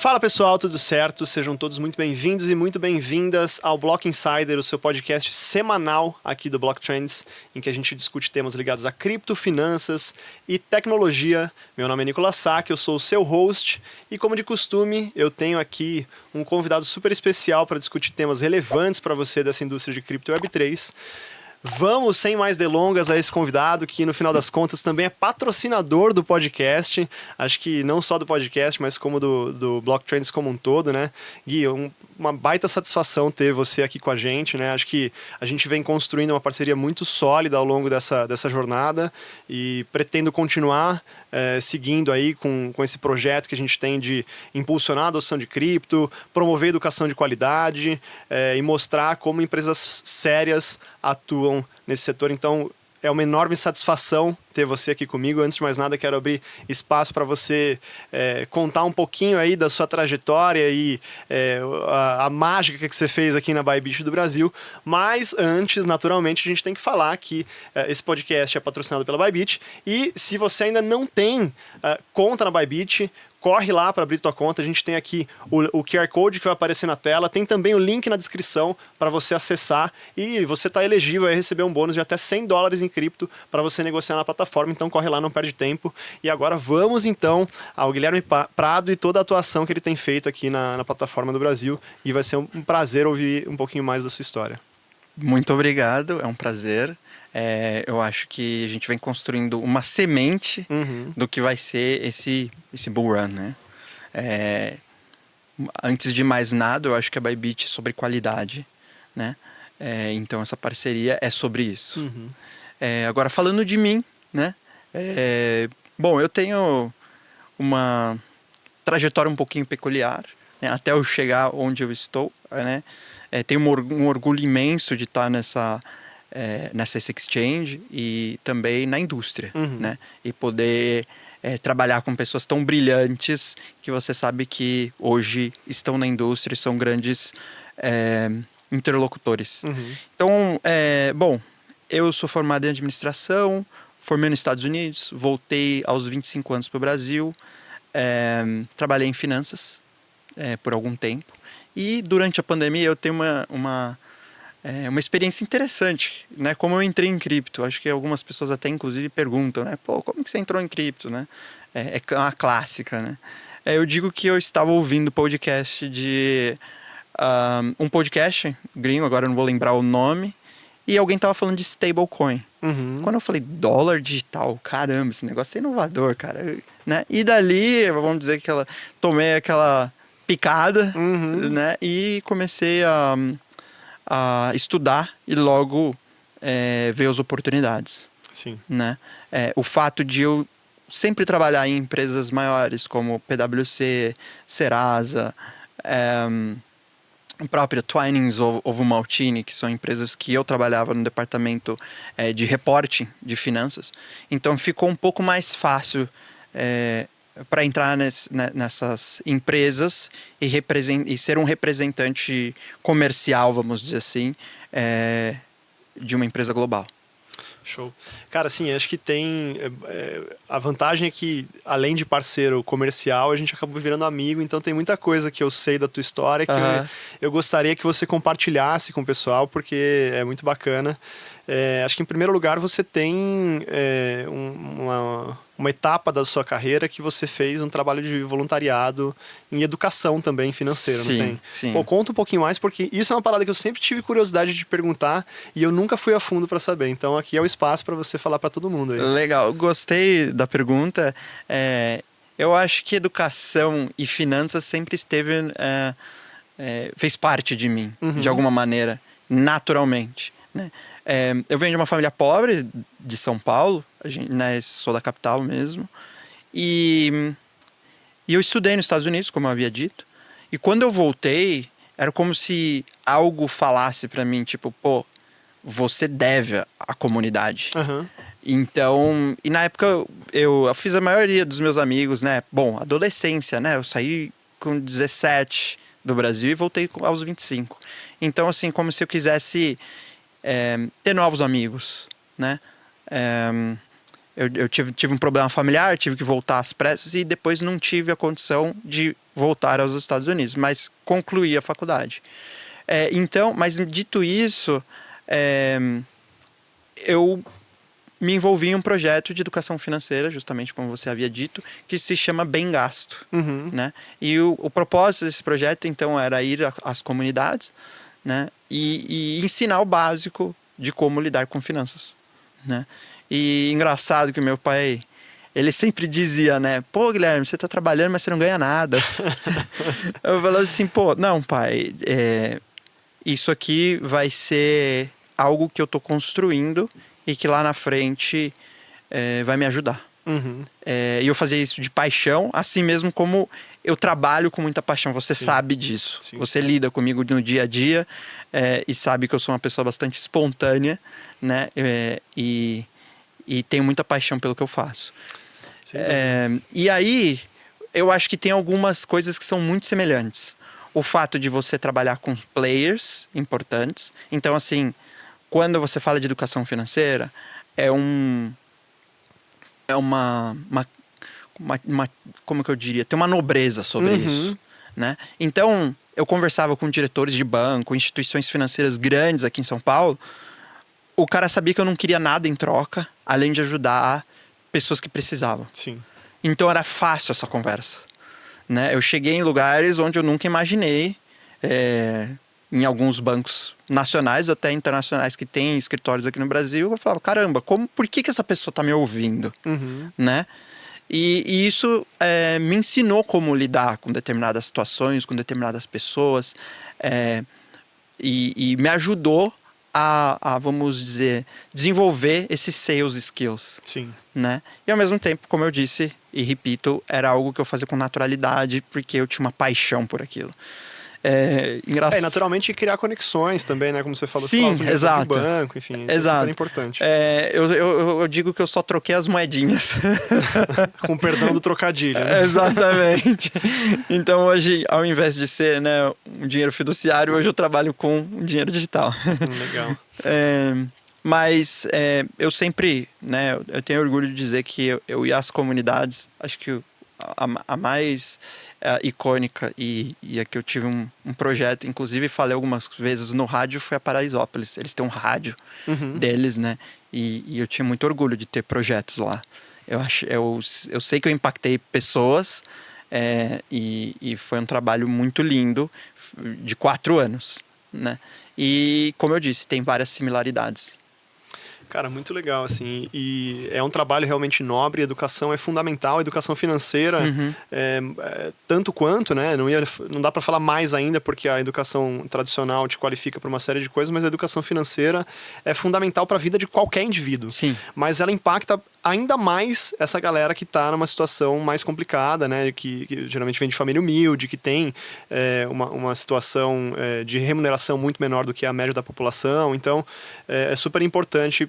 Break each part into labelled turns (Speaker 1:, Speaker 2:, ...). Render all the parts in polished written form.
Speaker 1: Fala pessoal, tudo certo? Sejam todos muito bem-vindos e muito bem-vindas ao Block Insider, o seu podcast semanal aqui do Block Trends, em que a gente discute temas ligados a cripto, finanças e tecnologia. Meu nome é Nicolas Sack, eu sou o seu host e, como de costume, eu tenho aqui um convidado super especial para discutir temas relevantes para você dessa indústria de cripto e Web3. Vamos, sem mais delongas, a esse convidado que, no final das contas, também é patrocinador do podcast. Acho que não só do podcast, mas como do Block Trends como um todo, né? Gui, uma baita satisfação ter você aqui com a gente, né? Acho que a gente vem construindo uma parceria muito sólida ao longo dessa jornada e pretendo continuar seguindo aí com esse projeto que a gente tem de impulsionar a adoção de cripto, promover educação de qualidade e mostrar como empresas sérias atuam nesse setor. Então, é uma enorme satisfação ter você aqui comigo. Antes de mais nada, quero abrir espaço para você contar um pouquinho aí da sua trajetória e a mágica que você fez aqui na Bybit do Brasil. Mas antes, naturalmente, a gente tem que falar que esse podcast é patrocinado pela Bybit. E se você ainda não tem conta na Bybit, corre lá para abrir tua conta. A gente tem aqui o QR Code que vai aparecer na tela. Tem também o link na descrição para você acessar. E você está elegível a receber um bônus de até $100 em cripto para você negociar na plataforma. Então corre lá, não perde tempo. E agora vamos então ao Guilherme Prado e toda a atuação que ele tem feito aqui na plataforma do Brasil. E vai ser um prazer ouvir um pouquinho mais da sua história.
Speaker 2: Muito obrigado, é um prazer. Eu acho que a gente vem construindo uma semente do que vai ser esse bull run, né? Antes de mais nada, eu acho que a Bybit é sobre qualidade, né? Então essa parceria é sobre isso. Agora, falando de mim, né? Bom, eu tenho uma trajetória um pouquinho peculiar, né? Até eu chegar onde eu estou, né? Tenho um orgulho imenso de estar nessa exchange e também na indústria, né? E poder trabalhar com pessoas tão brilhantes que você sabe que hoje estão na indústria e são grandes interlocutores. Então, bom, eu sou formado em administração, formei nos Estados Unidos, voltei aos 25 anos para o Brasil, trabalhei em finanças por algum tempo. E durante a pandemia eu tenho uma experiência interessante, né? Como eu entrei em cripto. Acho que algumas pessoas até inclusive perguntam, né? Pô, como que você entrou em cripto, né? É uma clássica, né? Eu digo que eu estava ouvindo podcast de um podcast gringo, agora eu não vou lembrar o nome, e alguém estava falando de stablecoin. Quando eu falei dólar digital, caramba, esse negócio é inovador, cara, né? E dali, vamos dizer que tomei aquela picada, né? E comecei a estudar e logo ver as oportunidades.
Speaker 1: Sim.
Speaker 2: Né? O fato de eu sempre trabalhar em empresas maiores como PwC, Serasa, o próprio Twinings ou Vomaltini, que são empresas que eu trabalhava no departamento de reporting de finanças. Então ficou um pouco mais fácil para entrar nessas empresas e ser um representante comercial, vamos dizer assim, de uma empresa global.
Speaker 1: Show. Cara, assim, acho que tem... a vantagem é que, além de parceiro comercial, a gente acabou virando amigo, então tem muita coisa que eu sei da tua história que eu gostaria que você compartilhasse com o pessoal, porque é muito bacana. Acho que, em primeiro lugar, você tem uma etapa da sua carreira que você fez um trabalho de voluntariado em educação também financeira, não tem?
Speaker 2: Sim.
Speaker 1: Pô, conta um pouquinho mais, porque isso é uma parada que eu sempre tive curiosidade de perguntar e eu nunca fui a fundo para saber. Então aqui é o espaço para você falar para todo mundo aí.
Speaker 2: Legal, gostei da pergunta. Eu acho que educação e finanças sempre fez parte de mim, de alguma maneira, naturalmente, né? Eu venho de uma família pobre de São Paulo, né, sou da capital mesmo, e eu estudei nos Estados Unidos, como eu havia dito, e quando eu voltei, era como se algo falasse para mim, tipo, pô, você deve à comunidade. Então, e na época eu fiz a maioria dos meus amigos, né, bom, adolescência, né, eu saí com 17 do Brasil e voltei aos 25. Então, assim, como se eu quisesse ter novos amigos, né? Eu tive um problema familiar, tive que voltar às pressas e depois não tive a condição de voltar aos Estados Unidos, mas concluí a faculdade. Então, mas dito isso, eu me envolvi em um projeto de educação financeira, justamente como você havia dito, que se chama Bem Gasto. Né? E o propósito desse projeto, então, era ir às comunidades, né? E ensinar o básico de como lidar com finanças. Né? E engraçado que o meu pai, ele sempre dizia, né? Pô, Guilherme, você tá trabalhando, mas você não ganha nada. Eu falava assim, pô, não, pai, isso aqui vai ser algo que eu tô construindo e que lá na frente vai me ajudar. E eu fazia isso de paixão, assim mesmo como eu trabalho com muita paixão. Você sabe disso.
Speaker 1: Sim.
Speaker 2: Você lida comigo no dia a dia e sabe que eu sou uma pessoa bastante espontânea, né? E tenho muita paixão pelo que eu faço. E aí, eu acho que tem algumas coisas que são muito semelhantes. O fato de você trabalhar com players importantes. Então, assim, quando você fala de educação financeira, como que eu diria? Tem uma nobreza sobre isso, né? Então, eu conversava com diretores de banco, instituições financeiras grandes aqui em São Paulo. O cara sabia que eu não queria nada em troca, além de ajudar pessoas que precisavam.
Speaker 1: Sim.
Speaker 2: Então, era fácil essa conversa, né? Eu cheguei em lugares onde eu nunca imaginei, em alguns bancos nacionais ou até internacionais que têm escritórios aqui no Brasil. Eu falava, caramba, por que essa pessoa está me ouvindo? Né? E isso me ensinou como lidar com determinadas situações, com determinadas pessoas, e me ajudou a, vamos dizer, desenvolver esses sales skills.
Speaker 1: Sim.
Speaker 2: Né? E ao mesmo tempo, como eu disse e repito, era algo que eu fazia com naturalidade porque eu tinha uma paixão por aquilo.
Speaker 1: E naturalmente criar conexões também, né? Como você falou,
Speaker 2: sim, exato.
Speaker 1: De banco, enfim, isso
Speaker 2: exato.
Speaker 1: é super importante.
Speaker 2: Eu digo que eu só troquei as moedinhas.
Speaker 1: Com perdão do trocadilho, né?
Speaker 2: Exatamente. Então hoje, ao invés de ser, né, um dinheiro fiduciário, hoje eu trabalho com um dinheiro digital.
Speaker 1: Legal.
Speaker 2: Mas eu sempre, né, eu tenho orgulho de dizer que eu ia às comunidades, acho que a mais icônica e a que eu tive um projeto, inclusive falei algumas vezes no rádio, foi a Paraisópolis. Eles têm um rádio deles, né? E eu tinha muito orgulho de ter projetos lá. Eu sei que eu impactei pessoas e foi um trabalho muito lindo de 4 anos, né? E, como eu disse, tem várias similaridades.
Speaker 1: Cara, muito legal, assim, e é um trabalho realmente nobre, a educação é fundamental, a educação financeira, tanto quanto, né, não dá para falar mais ainda, porque a educação tradicional te qualifica para uma série de coisas, mas a educação financeira é fundamental para a vida de qualquer indivíduo.
Speaker 2: Sim.
Speaker 1: Mas ela impacta ainda mais essa galera que está numa situação mais complicada, né, que geralmente vem de família humilde, que tem uma situação de remuneração muito menor do que a média da população. Então, é super importante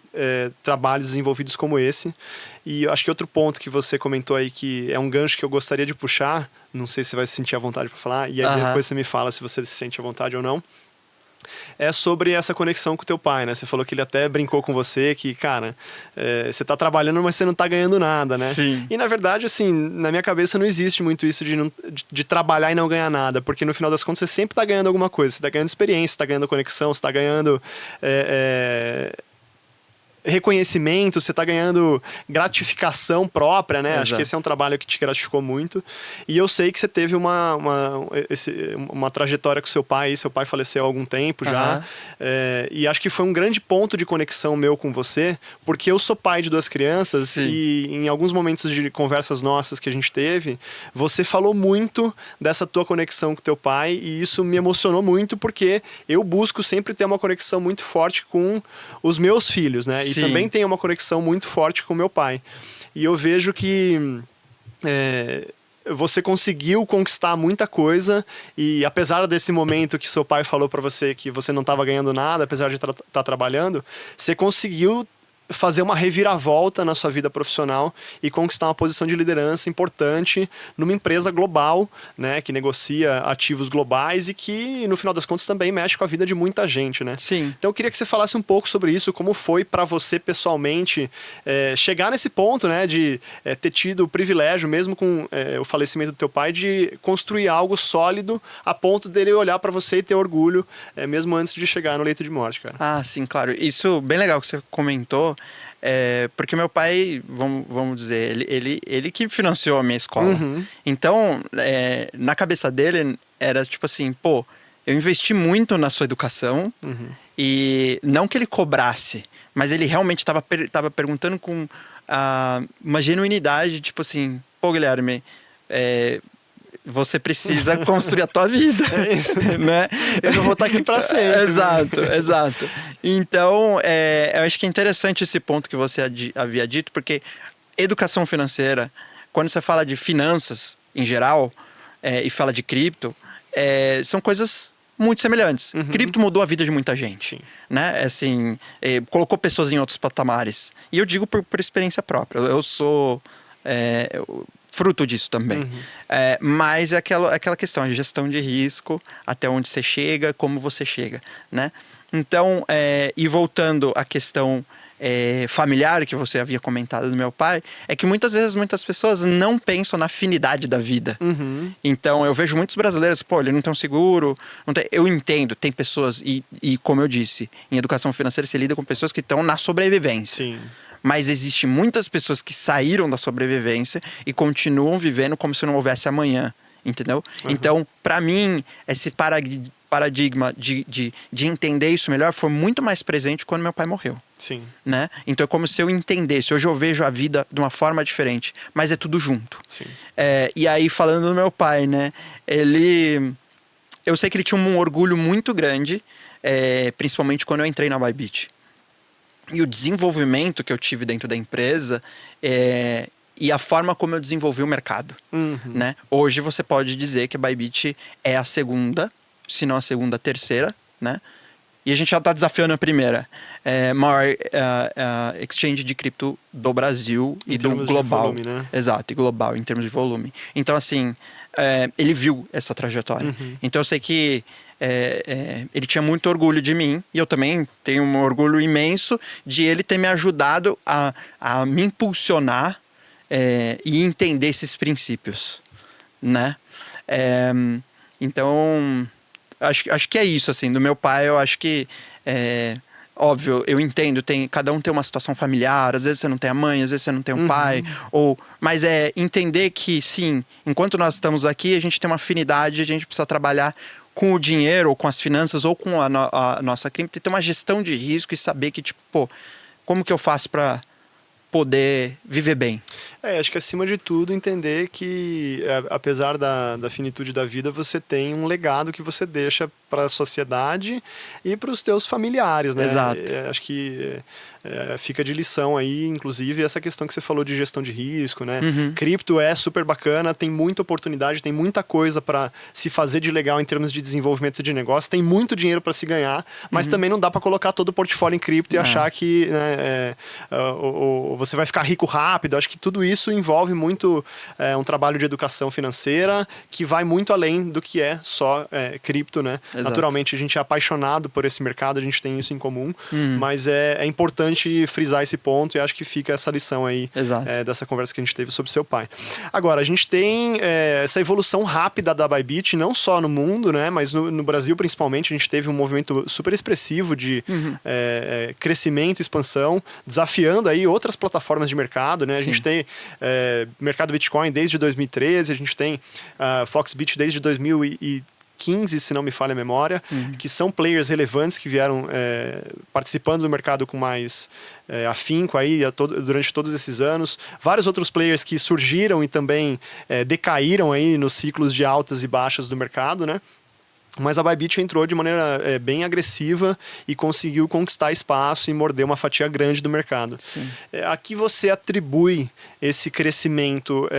Speaker 1: trabalhos desenvolvidos como esse. E eu acho que outro ponto que você comentou aí, que é um gancho que eu gostaria de puxar, não sei se você vai se sentir à vontade para falar, e aí depois você me fala se você se sente à vontade ou não, é sobre essa conexão com o teu pai, né? Você falou que ele até brincou com você que, cara, você tá trabalhando, mas você não tá ganhando nada, né?
Speaker 2: Sim.
Speaker 1: E, na verdade, assim, na minha cabeça não existe muito isso de trabalhar e não ganhar nada, porque no final das contas você sempre tá ganhando alguma coisa. Você tá ganhando experiência, você tá ganhando conexão, você tá ganhando reconhecimento, você está ganhando gratificação própria, né?
Speaker 2: Exato.
Speaker 1: Acho que esse é um trabalho que te gratificou muito. E eu sei que você teve uma trajetória com seu pai faleceu há algum tempo já. E acho que foi um grande ponto de conexão meu com você, porque eu sou pai de 2 crianças. Sim. E em alguns momentos de conversas nossas que a gente teve, você falou muito dessa tua conexão com teu pai, e isso me emocionou muito, porque eu busco sempre ter uma conexão muito forte com os meus filhos, né?
Speaker 2: Sim.
Speaker 1: E também tenho uma conexão muito forte com meu pai. E eu vejo que você conseguiu conquistar muita coisa, e apesar desse momento que seu pai falou para você que você não estava ganhando nada, apesar de estar trabalhando, você conseguiu fazer uma reviravolta na sua vida profissional e conquistar uma posição de liderança importante numa empresa global, né, que negocia ativos globais e que, no final das contas, também mexe com a vida de muita gente, né?
Speaker 2: Sim.
Speaker 1: Então eu queria que você falasse um pouco sobre isso, como foi para você pessoalmente chegar nesse ponto, né, de ter tido o privilégio, mesmo com o falecimento do teu pai, de construir algo sólido a ponto dele olhar para você e ter orgulho, mesmo antes de chegar no leito de morte, cara.
Speaker 2: Ah, sim, claro. Isso, bem legal que você comentou, porque meu pai, vamos dizer, ele que financiou a minha escola.
Speaker 1: Uhum.
Speaker 2: Então, na cabeça dele, era tipo assim, pô, eu investi muito na sua educação, e não que ele cobrasse, mas ele realmente estava perguntando com uma genuinidade, tipo assim, pô, Guilherme, você precisa construir a tua vida.
Speaker 1: É isso.
Speaker 2: Né?
Speaker 1: Eu não vou estar aqui para sempre.
Speaker 2: Exato. Então, eu acho que é interessante esse ponto que você havia dito, porque educação financeira, quando você fala de finanças em geral, e fala de cripto, são coisas muito semelhantes. Cripto mudou a vida de muita gente.
Speaker 1: Sim.
Speaker 2: Né? Assim, colocou pessoas em outros patamares. E eu digo por experiência própria. Eu sou fruto disso também. Mas é aquela questão de gestão de risco, até onde você chega, como você chega, né? Então, e voltando à questão familiar que você havia comentado do meu pai, é que muitas vezes muitas pessoas não pensam na afinidade da vida. Então, eu vejo muitos brasileiros, pô, ele não tem um seguro, não tem... Eu entendo, tem pessoas, e como eu disse, em educação financeira você lida com pessoas que estão na sobrevivência.
Speaker 1: Sim.
Speaker 2: Mas existem muitas pessoas que saíram da sobrevivência e continuam vivendo como se não houvesse amanhã, entendeu? Então, para mim, esse paradigma de entender isso melhor foi muito mais presente quando meu pai morreu.
Speaker 1: Sim.
Speaker 2: Né? Então é como se eu entendesse. Hoje eu vejo a vida de uma forma diferente, mas é tudo junto.
Speaker 1: Sim.
Speaker 2: E aí, falando do meu pai, né? Eu sei que ele tinha um orgulho muito grande, principalmente quando eu entrei na Bybit. E o desenvolvimento que eu tive dentro da empresa e a forma como eu desenvolvi o mercado. Né? Hoje você pode dizer que a Bybit é a segunda, se não a segunda, a terceira, né? E a gente já está desafiando a primeira. Maior exchange de cripto do Brasil e do global.
Speaker 1: De volume, né?
Speaker 2: Exato, e global, em termos de volume. Então, assim, ele viu essa trajetória. Então, eu sei que ele tinha muito orgulho de mim, e eu também tenho um orgulho imenso de ele ter me ajudado a me impulsionar e entender esses princípios, né? Então, acho que é isso, assim, do meu pai. Eu acho que óbvio, eu entendo, cada um tem uma situação familiar, às vezes você não tem a mãe, às vezes você não tem um pai, mas entender que, sim, enquanto nós estamos aqui, a gente tem uma afinidade, a gente precisa trabalhar com o dinheiro, ou com as finanças, ou com a nossa cripto, e ter uma gestão de risco e saber que, tipo, pô, como que eu faço para poder viver bem?
Speaker 1: Acho que acima de tudo entender que, apesar da finitude da vida, você tem um legado que você deixa para a sociedade e para os teus familiares, né?
Speaker 2: Exato.
Speaker 1: Acho que fica de lição aí, inclusive, essa questão que você falou de gestão de risco, né? Cripto é super bacana, tem muita oportunidade, tem muita coisa para se fazer de legal em termos de desenvolvimento de negócio, tem muito dinheiro para se ganhar, mas também não dá para colocar todo o portfólio em cripto e achar que, né, você vai ficar rico rápido. Acho que tudo isso envolve muito um trabalho de educação financeira que vai muito além do que é só cripto, né?
Speaker 2: Exato.
Speaker 1: Naturalmente, a gente é apaixonado por esse mercado, a gente tem isso em comum, mas é importante frisar esse ponto, e acho que fica essa lição aí dessa conversa que a gente teve sobre seu pai. Agora, a gente tem essa evolução rápida da Bybit, não só no mundo, né, mas no Brasil principalmente. A gente teve um movimento super expressivo de crescimento e expansão, desafiando aí outras plataformas de mercado, né? A gente tem mercado Bitcoin desde 2013, a gente tem Foxbit desde 2015, se não me falha a memória, que são players relevantes que vieram participando do mercado com mais afinco aí durante todos esses anos. Vários outros players que surgiram e também decaíram aí nos ciclos de altas e baixas do mercado, né? Mas a Bybit entrou de maneira bem agressiva e conseguiu conquistar espaço e morder uma fatia grande do mercado.
Speaker 2: Sim.
Speaker 1: A que você atribui esse crescimento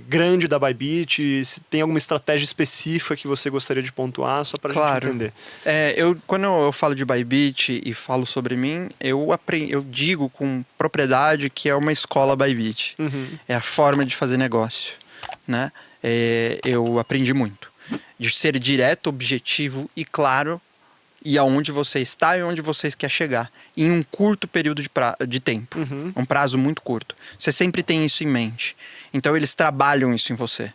Speaker 1: grande da Bybit? Se tem alguma estratégia específica que você gostaria de pontuar, só para a gente entender.
Speaker 2: Quando eu falo de Bybit e falo sobre mim, eu digo com propriedade que é uma escola Bybit.
Speaker 1: Uhum.
Speaker 2: É a forma de fazer negócio, né? Eu aprendi muito. De ser direto, objetivo e claro, e aonde você está e onde você quer chegar. Em um curto período de tempo.
Speaker 1: Uhum.
Speaker 2: Um prazo muito curto. Você sempre tem isso em mente. Então eles trabalham isso em você,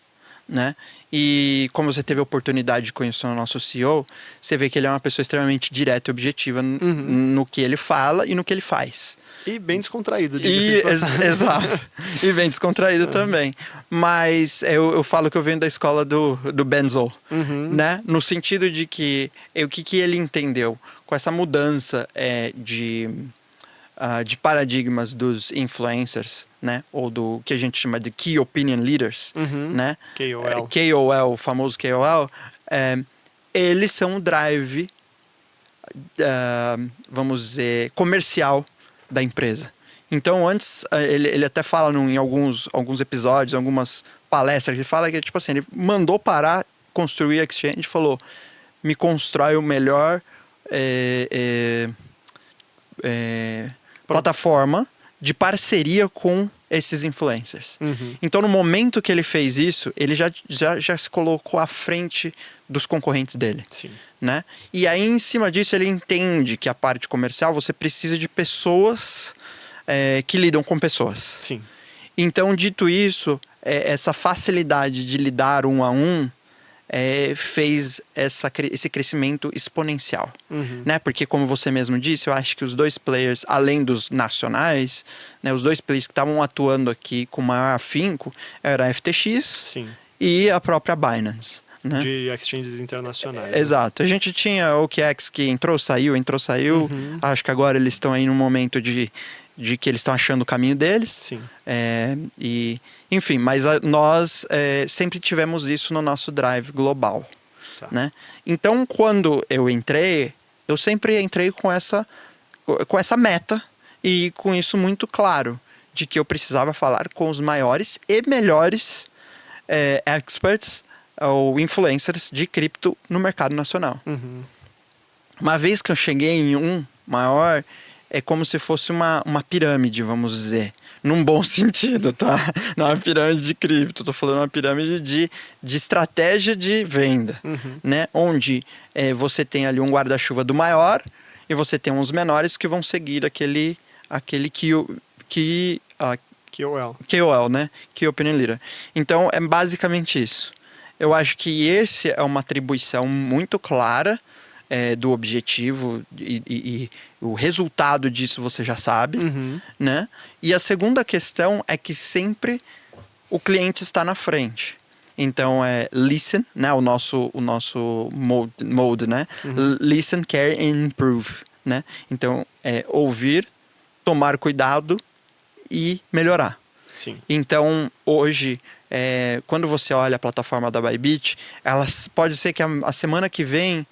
Speaker 2: né? E como você teve a oportunidade de conhecer o nosso CEO, você vê que ele é uma pessoa extremamente direta e objetiva no que ele fala e no que ele faz.
Speaker 1: E bem descontraído, diga-se de passagem.
Speaker 2: Exato. E bem descontraído também. Mas eu falo que eu venho da escola do Benzo, né? No sentido de que o que ele entendeu com essa mudança de paradigmas dos influencers, né? Ou do que a gente chama de Key Opinion Leaders, né?
Speaker 1: KOL.
Speaker 2: KOL, o famoso KOL. Eles são o drive, vamos dizer, comercial da empresa. Então, antes, ele até fala em alguns episódios, algumas palestras, ele fala que, tipo assim, ele mandou parar, construir a Exchange e falou, me constrói o melhor plataforma de parceria com esses influencers. Então, no momento que ele fez isso, ele já se colocou à frente dos concorrentes dele.
Speaker 1: Sim.
Speaker 2: Né? E aí, em cima disso, ele entende que a parte comercial, você precisa de pessoas que lidam com pessoas.
Speaker 1: Sim.
Speaker 2: Então, dito isso, essa facilidade de lidar um a um fez esse crescimento exponencial. Né? Porque, como você mesmo disse, eu acho que os dois players, além dos nacionais, né, os dois players que estavam atuando aqui com maior afinco, era a FTX
Speaker 1: Sim.
Speaker 2: e a própria Binance. Né?
Speaker 1: De exchanges internacionais.
Speaker 2: Exato. A gente tinha o OKEx que entrou, saiu. Acho que agora eles estão aí num momento de que eles estão achando o caminho deles.
Speaker 1: Sim.
Speaker 2: Enfim, mas nós sempre tivemos isso no nosso drive global.
Speaker 1: Tá.
Speaker 2: Né? Então, quando eu sempre entrei com essa meta e com isso muito claro, de que eu precisava falar com os maiores e melhores experts ou influencers de cripto no mercado nacional. Uma vez que eu cheguei em um maior, é como se fosse uma pirâmide, vamos dizer. Num bom sentido, tá? Não é uma pirâmide de cripto, tô falando uma pirâmide de estratégia de venda, né? Onde você tem ali um guarda-chuva do maior e você tem uns menores que vão seguir aquele KOL, né? Key Opinion Leader. Então, é basicamente isso. Eu acho que esse é uma atribuição muito clara do objetivo e o resultado disso você já sabe, né? E a segunda questão é que sempre o cliente está na frente. Então, listen, né? O nosso mode, né? Listen, care and improve, né? Então, ouvir, tomar cuidado e melhorar.
Speaker 1: Sim.
Speaker 2: Então, hoje, quando você olha a plataforma da Bybit, pode ser que a semana que vem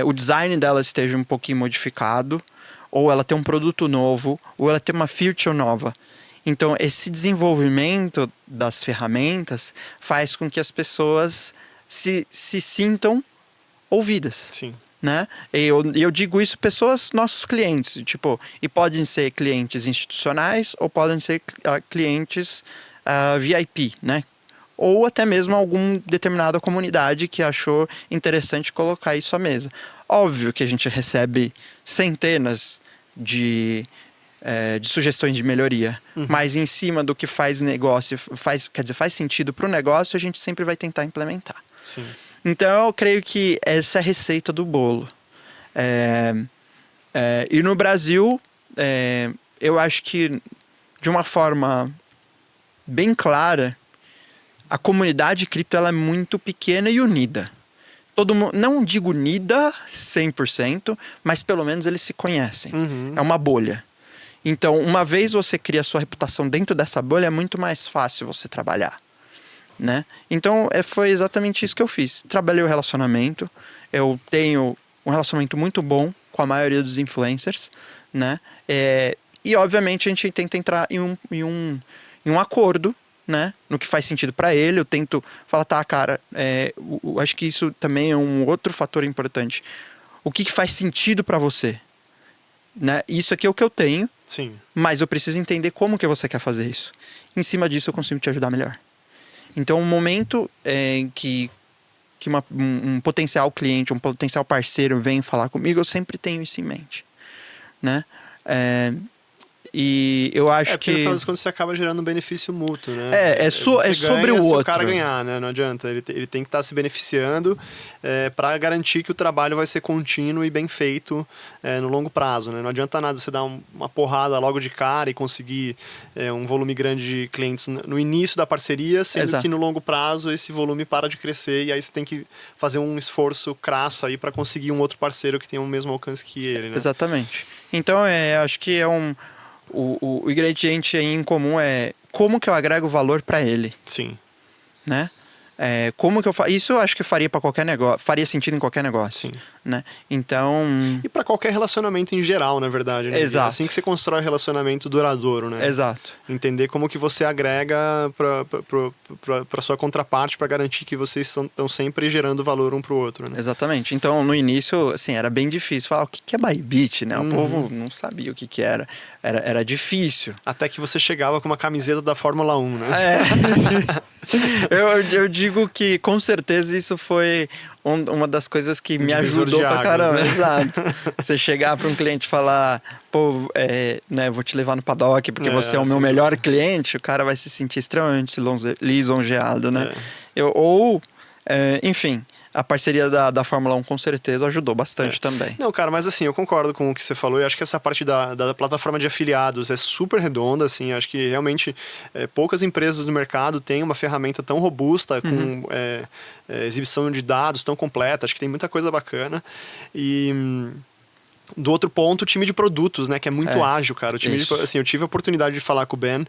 Speaker 2: o design dela esteja um pouquinho modificado, ou ela tem um produto novo, ou ela tem uma feature nova. Então, esse desenvolvimento das ferramentas faz com que as pessoas se sintam ouvidas.
Speaker 1: Sim.
Speaker 2: Né? Eu digo isso nossos clientes, e podem ser clientes institucionais ou podem ser clientes VIP, né? Ou até mesmo alguma determinada comunidade que achou interessante colocar isso à mesa. Óbvio que a gente recebe centenas de sugestões de melhoria, mas em cima do que faz sentido para o negócio, a gente sempre vai tentar implementar.
Speaker 1: Sim.
Speaker 2: Então, eu creio que essa é a receita do bolo. E no Brasil, eu acho que, de uma forma bem clara, a comunidade cripto ela é muito pequena e unida. Todo mundo, não digo unida 100%, mas pelo menos eles se conhecem. É uma bolha. Então, uma vez você cria a sua reputação dentro dessa bolha, é muito mais fácil você trabalhar. né? Então, foi exatamente isso que eu fiz. Trabalhei o relacionamento, eu tenho um relacionamento muito bom com a maioria dos influencers, né? E, obviamente, a gente tenta entrar em um acordo, né? No que faz sentido para ele. Eu tento falar, tá, cara, acho que isso também é um outro fator importante. O que faz sentido para você? Né? Isso aqui é o que eu tenho,
Speaker 1: Sim.
Speaker 2: Mas eu preciso entender como que você quer fazer isso. Em cima disso, eu consigo te ajudar melhor. Então, um momento que um potencial cliente, um potencial parceiro vem falar comigo, eu sempre tenho isso em mente, né? E eu acho
Speaker 1: porque no final das contas você acaba gerando um benefício mútuo, né?
Speaker 2: É sobre o outro.
Speaker 1: O cara ganhar, né? Não adianta. Ele tem que estar se beneficiando para garantir que o trabalho vai ser contínuo e bem feito no longo prazo, né? Não adianta nada você dar uma porrada logo de cara e conseguir um volume grande de clientes no início da parceria, sendo que no longo prazo esse volume para de crescer e aí você tem que fazer um esforço crasso aí para conseguir um outro parceiro que tenha o mesmo alcance que ele, né?
Speaker 2: Exatamente. Então, acho que o ingrediente aí em comum é como que eu agrego valor para ele.
Speaker 1: Sim.
Speaker 2: Né? Como que eu faço? Isso eu acho que faria para qualquer negócio, faria sentido em qualquer negócio.
Speaker 1: Sim.
Speaker 2: Né? Então.
Speaker 1: E para qualquer relacionamento em geral, na verdade. Né?
Speaker 2: Exato.
Speaker 1: É assim que você constrói relacionamento duradouro, né?
Speaker 2: Exato.
Speaker 1: Entender como que você agrega para sua contraparte para garantir que vocês estão sempre gerando valor um para o outro, né?
Speaker 2: Exatamente. Então, no início, assim, era bem difícil falar o que é Bybit, né? O povo não sabia o que era. Era difícil.
Speaker 1: Até que você chegava com uma camiseta da Fórmula 1, né?
Speaker 2: Eu digo que, com certeza, isso foi uma das coisas que me ajudou pra caramba. Né? Exato. Você chegar para um cliente e falar, pô, né, vou te levar no paddock porque você é o meu melhor cliente, o cara vai se sentir extremamente lisonjeado, né? Enfim, a parceria da Fórmula 1 com certeza ajudou bastante também.
Speaker 1: Não, cara, mas assim, eu concordo com o que você falou. Eu acho que essa parte da plataforma de afiliados é super redonda, assim. Eu acho que realmente poucas empresas no mercado têm uma ferramenta tão robusta, com exibição de dados tão completa. Acho que tem muita coisa bacana. E do outro ponto, o time de produtos, né? Que é muito ágil, cara. O time eu tive a oportunidade de falar com o Ben,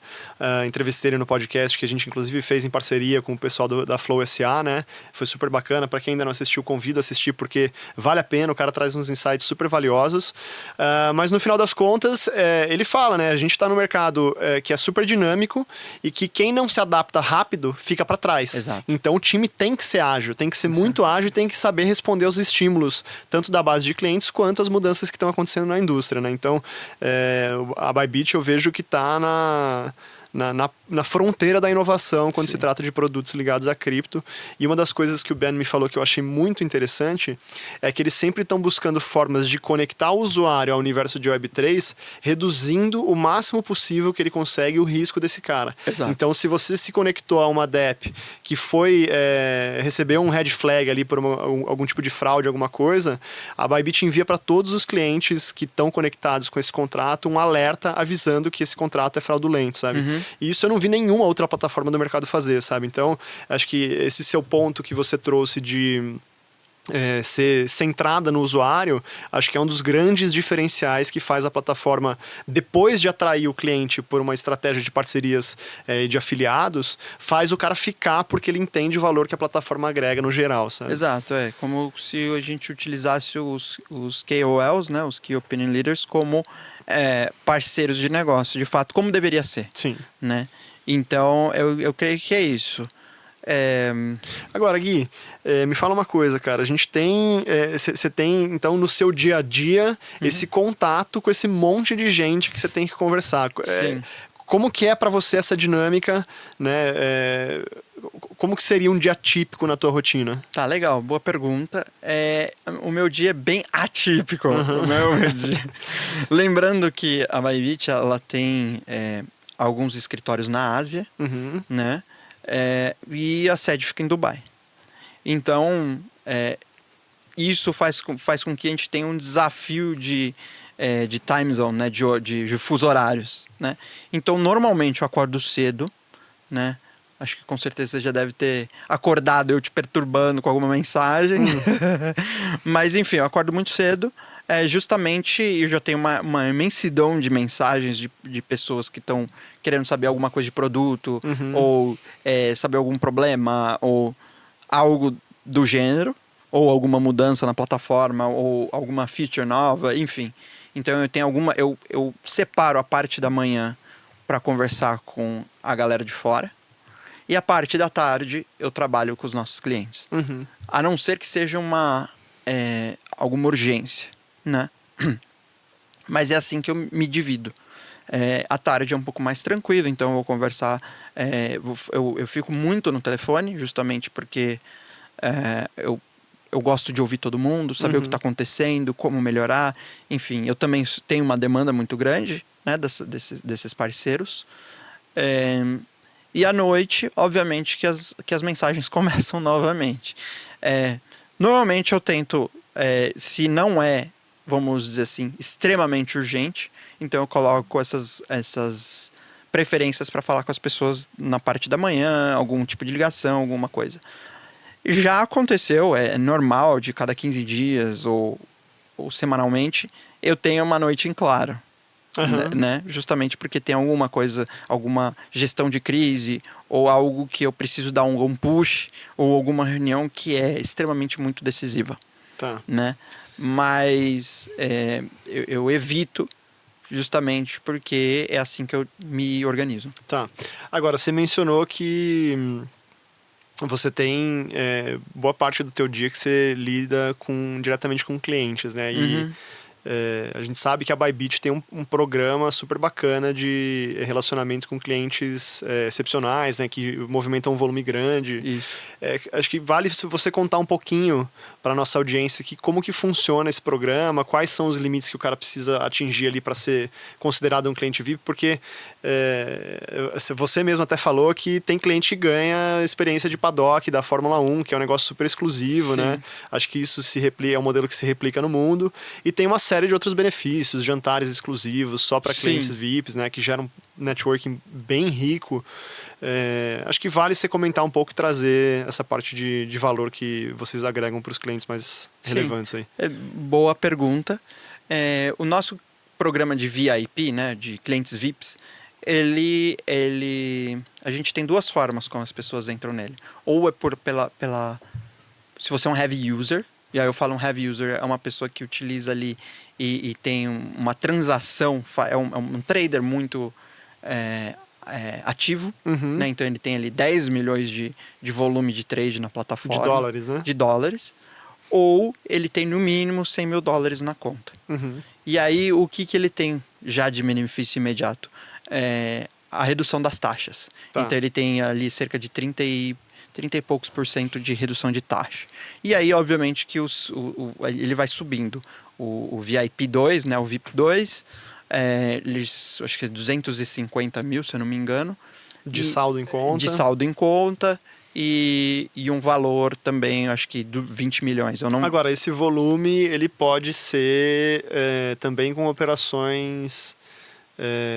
Speaker 1: entrevistei ele no podcast, que a gente inclusive fez em parceria com o pessoal da Flow SA, né? Foi super bacana. Para quem ainda não assistiu, convido a assistir, porque vale a pena. O cara traz uns insights super valiosos. Mas no final das contas, ele fala, né? A gente tá no mercado que é super dinâmico e que quem não se adapta rápido fica para trás.
Speaker 2: Exato.
Speaker 1: Então o time tem que ser ágil, tem que ser muito ágil e tem que saber responder aos estímulos, tanto da base de clientes quanto as mudanças que estão acontecendo na indústria, né? Então, a Bybit eu vejo que está na fronteira da inovação quando se trata de produtos ligados a cripto. E uma das coisas que o Ben me falou que eu achei muito interessante é que eles sempre estão buscando formas de conectar o usuário ao universo de Web3, reduzindo o máximo possível que ele consegue o risco desse cara.
Speaker 2: Exato.
Speaker 1: Então, se você se conectou a uma DApp que recebeu um red flag ali por algum tipo de fraude, alguma coisa, a Bybit envia para todos os clientes que estão conectados com esse contrato um alerta avisando que esse contrato é fraudulento, sabe? E isso eu não vi nenhuma outra plataforma do mercado fazer, sabe? Então, acho que esse seu ponto que você trouxe de ser centrada no usuário, acho que é um dos grandes diferenciais que faz a plataforma, depois de atrair o cliente por uma estratégia de parcerias de afiliados, faz o cara ficar porque ele entende o valor que a plataforma agrega no geral, sabe?
Speaker 2: Exato, como se a gente utilizasse os KOLs, né, os Key Opinion Leaders, como parceiros de negócio, de fato, como deveria ser.
Speaker 1: Sim.
Speaker 2: Né? Então, eu creio que é isso.
Speaker 1: Agora, Gui, me fala uma coisa, cara. A gente tem... Você tem, então, no seu dia a dia, esse contato com esse monte de gente que você tem que conversar.
Speaker 2: Sim.
Speaker 1: Como que é para você essa dinâmica, né? Como que seria um dia típico na tua rotina?
Speaker 2: Tá, legal. Boa pergunta. O meu dia é bem atípico. O meu dia. Lembrando que a Bybit, ela tem alguns escritórios na Ásia, né? E a sede fica em Dubai. Então, isso faz com que a gente tenha um desafio de time zone, né? De fuso horários, né? Então, normalmente eu acordo cedo, né? Acho que com certeza você já deve ter acordado eu te perturbando com alguma mensagem. Mas, enfim, eu acordo muito cedo. Justamente, eu já tenho uma imensidão de mensagens de pessoas que estão querendo saber alguma coisa de produto, ou saber algum problema, ou algo do gênero, ou alguma mudança na plataforma, ou alguma feature nova, enfim. Então eu separo a parte da manhã para conversar com a galera de fora, e a parte da tarde eu trabalho com os nossos clientes. A não ser que seja alguma urgência, né? Mas é assim que eu me divido. À tarde é um pouco mais tranquilo, então eu vou conversar. Eu fico muito no telefone, justamente porque eu gosto de ouvir todo mundo, saber o que está acontecendo, como melhorar. Enfim, eu também tenho uma demanda muito grande, né, desses parceiros. E à noite, obviamente, que as mensagens começam novamente. Normalmente eu tento, se não é, vamos dizer assim, extremamente urgente, então eu coloco essas preferências para falar com as pessoas na parte da manhã, algum tipo de ligação, alguma coisa. Já aconteceu, é normal, de cada 15 dias ou semanalmente, eu tenho uma noite em claro. Né? Justamente porque tem alguma coisa, alguma gestão de crise, ou algo que eu preciso dar um push, ou alguma reunião que é extremamente muito decisiva.
Speaker 1: Tá.
Speaker 2: Né? Mas eu evito justamente porque é assim que eu me organizo.
Speaker 1: Tá. Agora, você mencionou que você tem boa parte do teu dia que você lida diretamente com clientes, né? E a gente sabe que a Bybit tem um programa super bacana de relacionamento com clientes excepcionais, né? Que movimentam um volume grande.
Speaker 2: Isso.
Speaker 1: Acho que vale você contar um pouquinho para nossa audiência aqui como que funciona esse programa, quais são os limites que o cara precisa atingir ali para ser considerado um cliente VIP, porque você mesmo até falou que tem cliente que ganha experiência de paddock da Fórmula 1, que é um negócio super exclusivo,
Speaker 2: Sim.
Speaker 1: né? Acho que isso é um modelo que se replica no mundo, e tem uma série de outros benefícios, jantares exclusivos só para clientes VIPs, né? Que geram um networking bem rico. Acho que vale você comentar um pouco e trazer essa parte de valor que vocês agregam para os clientes mais relevantes aí.
Speaker 2: Boa pergunta. O nosso programa de VIP, né, de clientes VIPs, a gente tem duas formas como as pessoas entram nele. Ou é se você é um heavy user, e aí eu falo um heavy user, é uma pessoa que utiliza ali e tem uma transação, é um trader muito ativo, né? Então ele tem ali 10 milhões de volume de trade na plataforma.
Speaker 1: De dólares, né?
Speaker 2: De dólares. Ou ele tem no mínimo 100 mil dólares na conta. E aí o que ele tem já de benefício imediato? A redução das taxas.
Speaker 1: Tá.
Speaker 2: Então ele tem ali cerca de 30 e poucos % de redução de taxa. E aí, obviamente, que ele vai subindo. O VIP 2, né, o VIP 2, acho que é 250 mil, se eu não me engano.
Speaker 1: De saldo em conta.
Speaker 2: De saldo em conta. E um valor também, acho que 20 milhões.
Speaker 1: Agora, esse volume, ele pode ser também com operações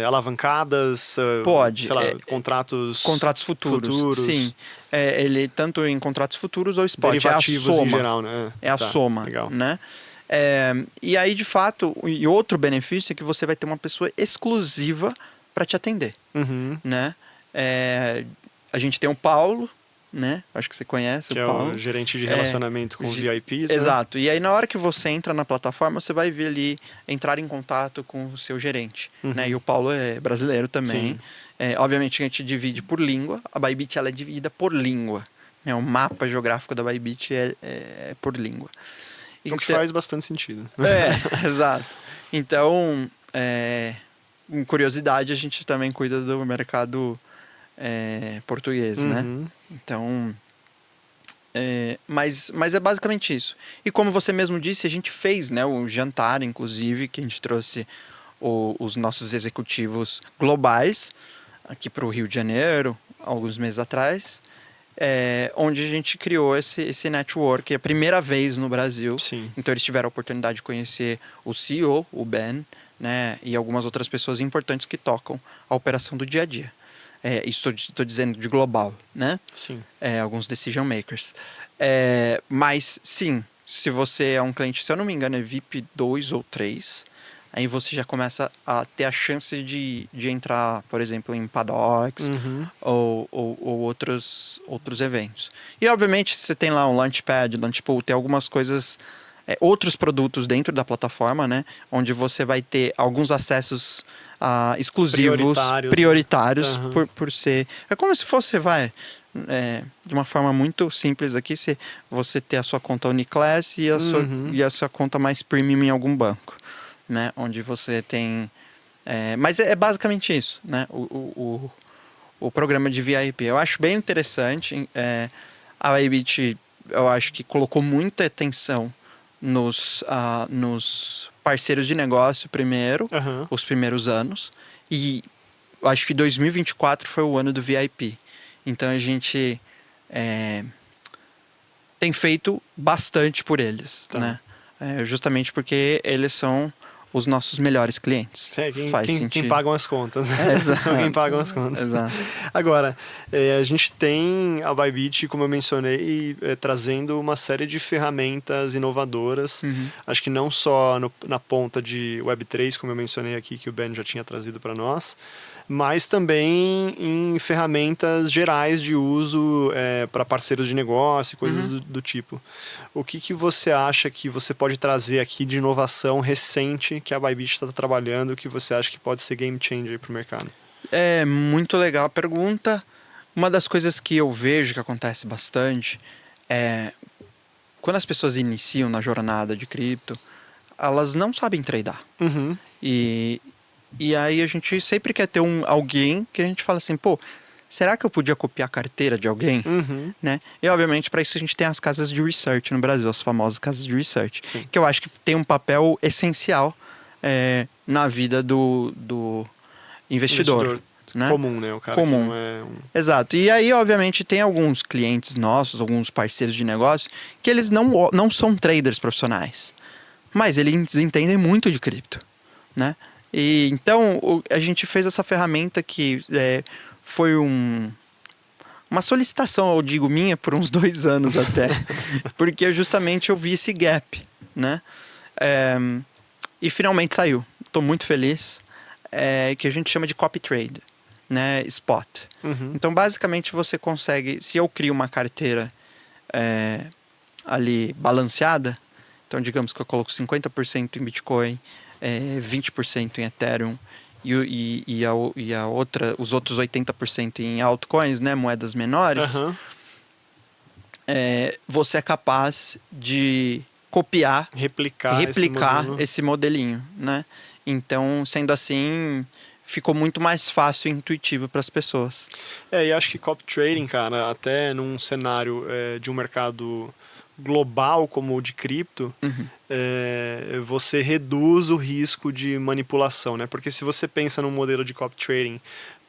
Speaker 1: alavancadas?
Speaker 2: Pode.
Speaker 1: Sei lá, contratos
Speaker 2: futuros. Sim. Ele tanto em contratos futuros ou spot.
Speaker 1: Derivativos
Speaker 2: é a soma.
Speaker 1: em geral, né?
Speaker 2: É a soma.
Speaker 1: Legal.
Speaker 2: Né? E aí, de fato, e outro benefício é que você vai ter uma pessoa exclusiva para te atender. Né? A gente tem o Paulo, né? Acho que você conhece
Speaker 1: que
Speaker 2: o Paulo.
Speaker 1: É o gerente de relacionamento com VIPs, né?
Speaker 2: Exato. E aí, na hora que você entra na plataforma, você vai ver ali, entrar em contato com o seu gerente. Né? E o Paulo é brasileiro também. Obviamente, a gente divide por língua. A Bybit, ela é dividida por língua. Né? O mapa geográfico da Bybit é por língua.
Speaker 1: O que faz bastante sentido.
Speaker 2: Exato. Então, com curiosidade, a gente também cuida do mercado português, né? Então, mas é basicamente isso. E como você mesmo disse, a gente fez, né, o jantar, inclusive, que a gente trouxe os nossos executivos globais aqui para o Rio de Janeiro, alguns meses atrás, onde a gente criou esse network, é a primeira vez no Brasil.
Speaker 1: Sim.
Speaker 2: Então eles tiveram a oportunidade de conhecer o CEO, o Ben, né, e algumas outras pessoas importantes que tocam a operação do dia a dia. Estou dizendo de global, né?
Speaker 1: Sim.
Speaker 2: Alguns decision makers. Mas, sim, se você é um cliente, se eu não me engano, é VIP 2 ou 3, aí você já começa a ter a chance de entrar, por exemplo, em paddocks ou outros eventos. E, obviamente, você tem lá um Launchpad, Launchpool, tem algumas coisas, outros produtos dentro da plataforma, né? Onde você vai ter alguns acessos exclusivos, prioritários
Speaker 1: né?
Speaker 2: por ser... É como se fosse, de uma forma muito simples aqui, você ter a sua conta Uniclass e a sua conta mais premium em algum banco, né? Onde você tem... mas é basicamente isso, né? O programa de VIP. Eu acho bem interessante. A Bybit, eu acho que colocou muita atenção nos parceiros de negócio primeiro, os primeiros anos. E eu acho que 2024 foi o ano do VIP. Então a gente tem feito bastante por eles, né? Justamente porque eles são os nossos melhores clientes.
Speaker 1: Quem pagam as contas. São quem pagam as contas.
Speaker 2: Exato.
Speaker 1: Agora, a gente tem a Bybit, como eu mencionei, trazendo uma série de ferramentas inovadoras. Acho que não só na ponta de Web3, como eu mencionei aqui, que o Ben já tinha trazido para nós, mas também em ferramentas gerais de uso para parceiros de negócio, coisas do tipo. O que você acha que você pode trazer aqui de inovação recente que a Bybit está trabalhando, que você acha que pode ser game changer para o mercado?
Speaker 2: É muito legal a pergunta. Uma das coisas que eu vejo que acontece bastante é quando as pessoas iniciam na jornada de cripto, elas não sabem tradar. E aí a gente sempre quer ter alguém que a gente fala assim, pô, será que eu podia copiar a carteira de alguém? Né? E obviamente para isso a gente tem as casas de research no Brasil, as famosas casas de research.
Speaker 1: Sim.
Speaker 2: Que eu acho que tem um papel essencial na vida do investidor. Né?
Speaker 1: Comum, né? O cara
Speaker 2: comum.
Speaker 1: Que não é
Speaker 2: Exato. E aí, obviamente, tem alguns clientes nossos, alguns parceiros de negócio, que eles não são traders profissionais. Mas eles entendem muito de cripto. Né? E então a gente fez essa ferramenta que foi uma solicitação, eu digo, minha por uns 2 anos até, porque justamente eu vi esse gap, né? E finalmente saiu. Estou muito feliz. Que a gente chama de copy trade, né? Spot. Então basicamente você consegue, se eu crio uma carteira ali balanceada, então digamos que eu coloco 50% em Bitcoin, 20% em Ethereum e os outros 80% em altcoins, né, moedas menores, você é capaz de copiar,
Speaker 1: replicar
Speaker 2: esse modelinho, né? Então, sendo assim, ficou muito mais fácil e intuitivo para as pessoas.
Speaker 1: E acho que copy trading, cara, até num cenário de um mercado global como o de cripto, você reduz o risco de manipulação, né? Porque se você pensa num modelo de copy trading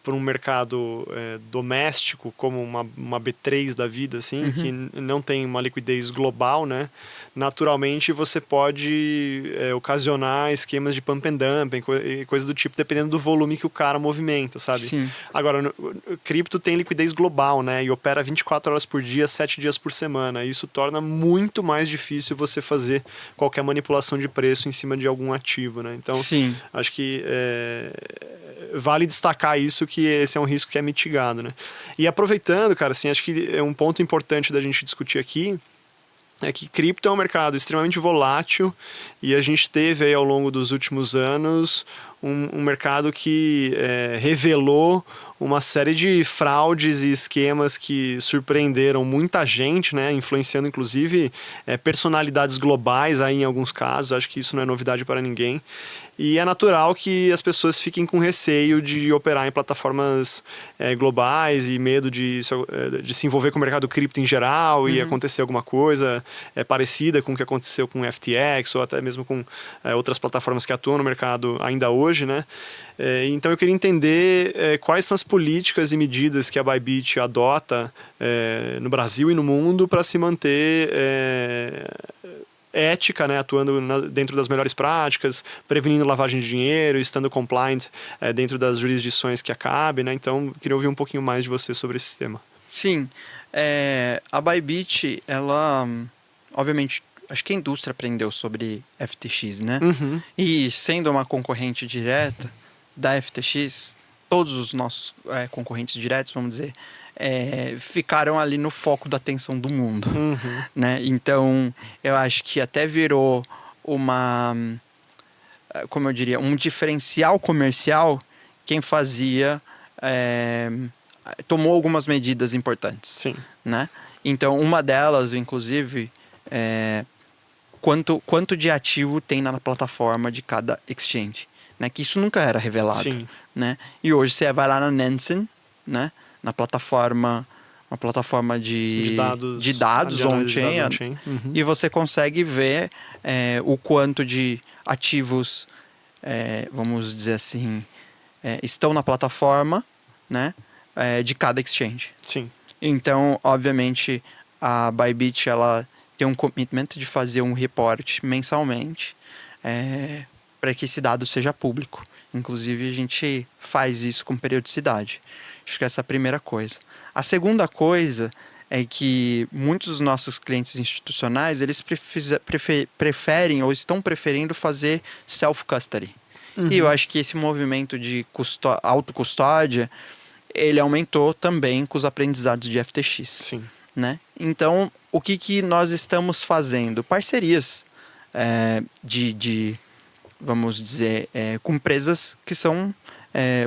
Speaker 1: para um mercado doméstico, como uma B3 da vida, assim, que não tem uma liquidez global, né? Naturalmente você pode ocasionar esquemas de pump and dump, coisa do tipo, dependendo do volume que o cara movimenta, sabe?
Speaker 2: Sim.
Speaker 1: Agora, o cripto tem liquidez global, né? E opera 24 horas por dia, 7 dias por semana. Isso torna muito mais difícil você fazer qualquer manipulação de preço em cima de algum ativo, né? Então,
Speaker 2: Sim.
Speaker 1: Acho que vale destacar isso, que esse é um risco que é mitigado, né? E aproveitando, cara, assim, acho que é um ponto importante da gente discutir aqui é que cripto é um mercado extremamente volátil e a gente teve aí ao longo dos últimos anos um mercado que revelou uma série de fraudes e esquemas que surpreenderam muita gente, né, influenciando inclusive personalidades globais aí em alguns casos. Acho que isso não é novidade para ninguém. E é natural que as pessoas fiquem com receio de operar em plataformas globais e medo de se envolver com o mercado cripto em geral e acontecer alguma coisa parecida com o que aconteceu com o FTX ou até mesmo com outras plataformas que atuam no mercado ainda hoje, né? Então eu queria entender quais são as políticas e medidas que a Bybit adota no Brasil e no mundo para se manter ética, né, atuando dentro das melhores práticas, prevenindo lavagem de dinheiro, estando compliant dentro das jurisdições que cabe, né? Então, queria ouvir um pouquinho mais de você sobre esse tema.
Speaker 2: Sim. A Bybit, ela, obviamente, acho que a indústria aprendeu sobre FTX, né?
Speaker 1: Uhum.
Speaker 2: E sendo uma concorrente direta da FTX, todos os nossos concorrentes diretos, vamos dizer, ficaram ali no foco da atenção do mundo,
Speaker 1: Uhum.
Speaker 2: né? Então, eu acho que até virou como eu diria, um diferencial comercial quem fazia, tomou algumas medidas importantes,
Speaker 1: Sim.
Speaker 2: né? Então, uma delas, inclusive, quanto de ativo tem na plataforma de cada exchange, né? Que isso nunca era revelado,
Speaker 1: Sim.
Speaker 2: né? E hoje você vai lá na Nansen, né? Na plataforma, uma plataforma de dados
Speaker 1: de dados
Speaker 2: on-chain,
Speaker 1: on-chain. Uhum.
Speaker 2: e você consegue ver o quanto de ativos, vamos dizer assim, estão na plataforma, né? De cada exchange.
Speaker 1: Sim.
Speaker 2: Então, obviamente, a Bybit ela tem um commitment de fazer um report mensalmente para que esse dado seja público. Inclusive, a gente faz isso com periodicidade. Acho que essa é a primeira coisa. A segunda coisa é que muitos dos nossos clientes institucionais, eles preferem ou estão preferindo fazer self-custody.
Speaker 1: Uhum.
Speaker 2: E eu acho que esse movimento de autocustódia, ele aumentou também com os aprendizados de FTX.
Speaker 1: Sim.
Speaker 2: Né? Então, o que nós estamos fazendo? Parcerias vamos dizer, com empresas que são,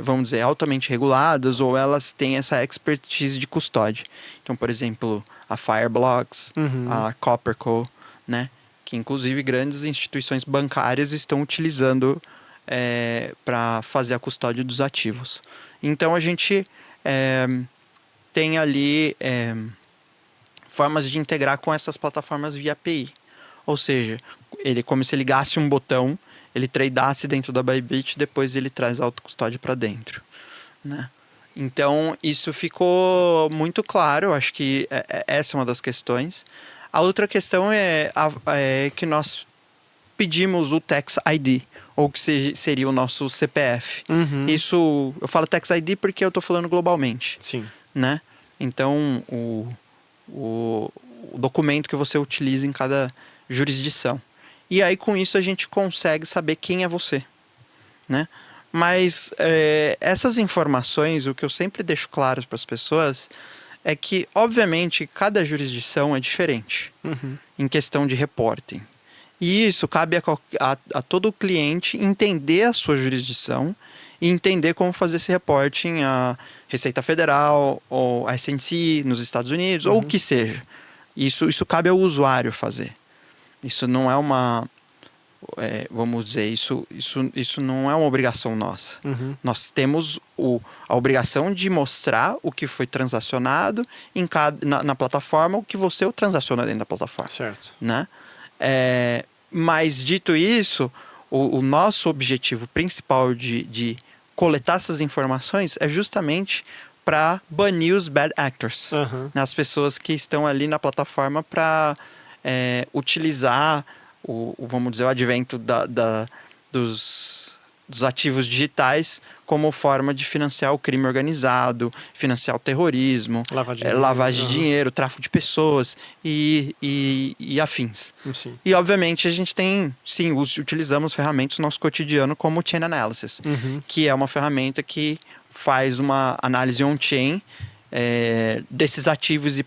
Speaker 2: vamos dizer, altamente reguladas ou elas têm essa expertise de custódia. Então, por exemplo, a Fireblocks,
Speaker 1: Uhum.
Speaker 2: a Copperco, né? Que inclusive grandes instituições bancárias estão utilizando para fazer a custódia dos ativos. Então, a gente tem ali formas de integrar com essas plataformas via API. Ou seja, ele como se ligasse um botão, ele tradeasse dentro da Bybit, depois ele traz a autocustódia para dentro, né? Então, isso ficou muito claro, acho que essa é uma das questões. A outra questão é que nós pedimos o Tax ID, ou que seria o nosso CPF.
Speaker 1: Uhum.
Speaker 2: Isso, eu falo Tax ID porque eu estou falando globalmente.
Speaker 1: Sim.
Speaker 2: Né? Então, o documento que você utiliza em cada jurisdição. E aí, com isso, a gente consegue saber quem é você, né? Mas essas informações, o que eu sempre deixo claro para as pessoas é que, obviamente, cada jurisdição é diferente em questão de reporting. E isso cabe a todo cliente entender a sua jurisdição e entender como fazer esse reporting à Receita Federal ou à SEC nos Estados Unidos, ou o que seja. Isso cabe ao usuário fazer. Isso não é uma... vamos dizer, isso não é uma obrigação nossa. Nós temos a obrigação de mostrar o que foi transacionado na plataforma, o que você transaciona dentro da plataforma.
Speaker 1: Certo.
Speaker 2: Né? Mas, dito isso, o nosso objetivo principal de coletar essas informações é justamente para banir os bad actors, né? As pessoas que estão ali na plataforma para utilizar vamos dizer, o advento dos ativos digitais como forma de financiar o crime organizado, financiar o terrorismo, lavagem de dinheiro, tráfico de pessoas e afins.
Speaker 1: Sim.
Speaker 2: E, obviamente, a gente tem, sim, utilizamos ferramentas no nosso cotidiano como o Chain Analysis, que é uma ferramenta que faz uma análise on-chain desses ativos e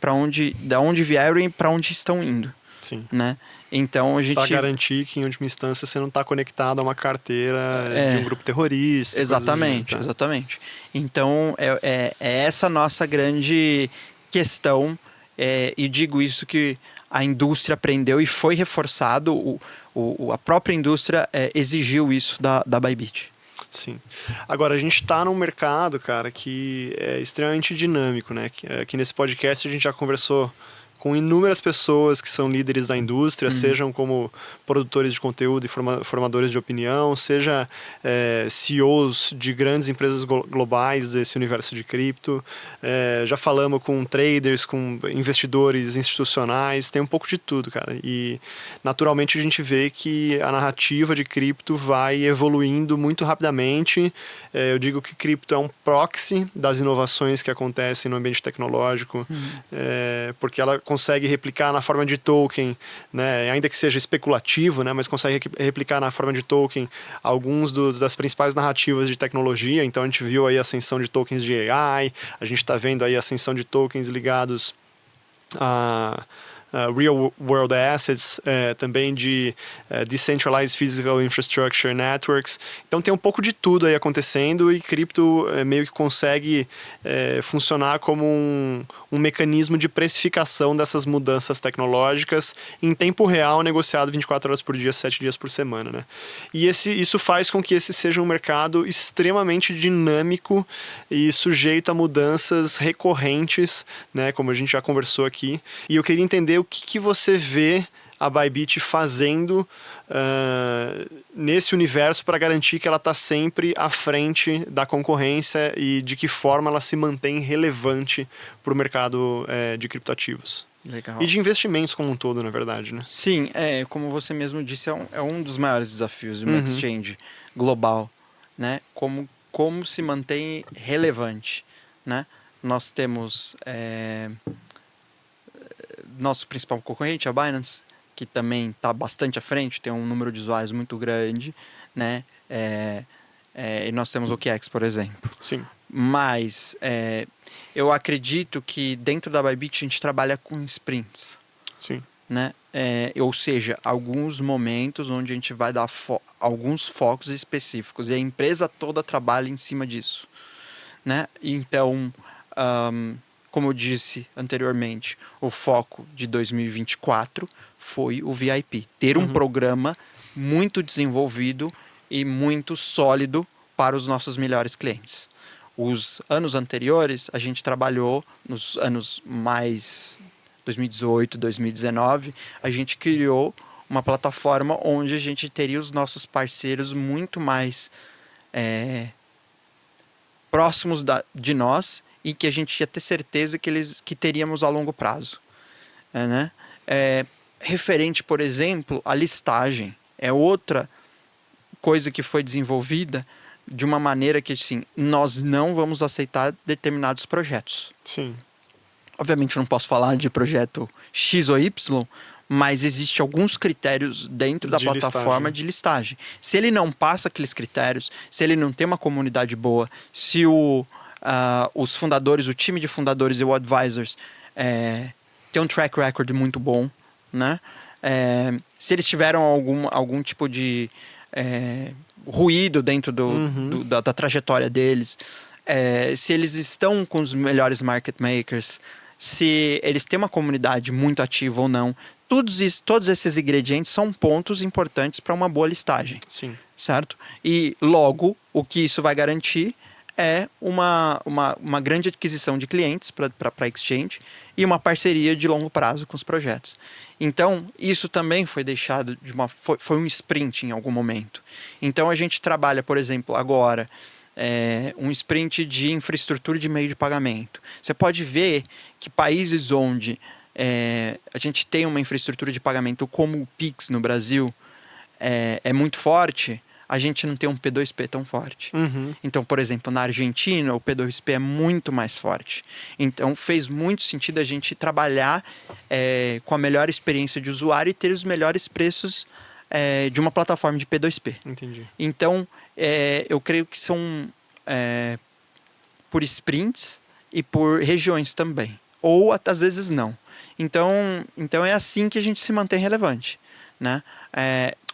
Speaker 2: de onde vieram e para onde estão indo.
Speaker 1: Sim.
Speaker 2: Né? Então a gente...
Speaker 1: Para garantir que em última instância você não está conectado a uma carteira de um grupo terrorista.
Speaker 2: Exatamente, exatamente. Então é essa nossa grande questão, e digo isso que a indústria aprendeu e foi reforçado, a própria indústria exigiu isso da Bybit.
Speaker 1: Sim. Agora, a gente está num mercado, cara, que é extremamente dinâmico, né? Aqui nesse podcast a gente já conversou com inúmeras pessoas que são líderes da indústria, sejam como produtores de conteúdo e formadores de opinião, seja CEOs de grandes empresas globais desse universo de cripto. Já falamos com traders, com investidores institucionais, tem um pouco de tudo, cara. E, naturalmente, a gente vê que a narrativa de cripto vai evoluindo muito rapidamente. Eu digo que cripto é um proxy das inovações que acontecem no ambiente tecnológico, porque ela consegue replicar na forma de token, né, ainda que seja especulativo, né, mas consegue replicar na forma de token alguns das principais narrativas de tecnologia. Então a gente viu aí a ascensão de tokens de AI, a gente está vendo aí a ascensão de tokens ligados a real world assets, também de decentralized physical infrastructure networks. Então tem um pouco de tudo aí acontecendo, e cripto meio que consegue funcionar como um mecanismo de precificação dessas mudanças tecnológicas em tempo real, negociado 24 horas por dia, 7 dias por semana, né? E isso faz com que esse seja um mercado extremamente dinâmico e sujeito a mudanças recorrentes, né, como a gente já conversou aqui. E eu queria entender o que você vê a Bybit fazendo nesse universo para garantir que ela está sempre à frente da concorrência e de que forma ela se mantém relevante para o mercado de criptoativos.
Speaker 2: Legal.
Speaker 1: E de investimentos como um todo, na verdade, né?
Speaker 2: Sim, como você mesmo disse, é um dos maiores desafios de uma exchange global, né? Como se mantém relevante, né? Nós temos nosso principal concorrente, a Binance, que também está bastante à frente, tem um número de usuários muito grande, né? E nós temos o OKEx, por exemplo.
Speaker 1: Sim.
Speaker 2: Mas eu acredito que dentro da Bybit a gente trabalha com sprints.
Speaker 1: Sim.
Speaker 2: Né? Ou seja, alguns momentos onde a gente vai dar alguns focos específicos e a empresa toda trabalha em cima disso, né? Então, como eu disse anteriormente, o foco de 2024 foi o VIP. Ter um programa muito desenvolvido e muito sólido para os nossos melhores clientes. Os anos anteriores, a gente trabalhou nos anos mais 2018, 2019, a gente criou uma plataforma onde a gente teria os nossos parceiros muito mais próximos de nós e que a gente ia ter certeza que teríamos a longo prazo. Né? Referente, por exemplo, à listagem. É outra coisa que foi desenvolvida de uma maneira que, assim, nós não vamos aceitar determinados projetos.
Speaker 1: Sim.
Speaker 2: Obviamente eu não posso falar de projeto X ou Y, mas existem alguns critérios dentro da plataforma de listagem. Se ele não passa aqueles critérios, se ele não tem uma comunidade boa, se os fundadores, o time de fundadores e o advisors tem um track record muito bom, né? Se eles tiveram algum tipo de ruído dentro da trajetória deles, se eles estão com os melhores market makers, se eles têm uma comunidade muito ativa ou não. Todos esses ingredientes são pontos importantes para uma boa listagem.
Speaker 1: Sim.
Speaker 2: Certo? E logo, o que isso vai garantir é uma grande aquisição de clientes para a exchange e uma parceria de longo prazo com os projetos. Então, isso também foi deixado foi um sprint em algum momento. Então, a gente trabalha, por exemplo, agora um sprint de infraestrutura de meio de pagamento. Você pode ver que países onde a gente tem uma infraestrutura de pagamento como o Pix no Brasil é muito forte, a gente não tem um P2P tão forte. Então, por exemplo, na Argentina, o P2P é muito mais forte. Então, fez muito sentido a gente trabalhar com a melhor experiência de usuário e ter os melhores preços de uma plataforma de P2P.
Speaker 1: Entendi.
Speaker 2: Então, eu creio que são por sprints e por regiões também. Ou, às vezes, não. Então é assim que a gente se mantém relevante, né?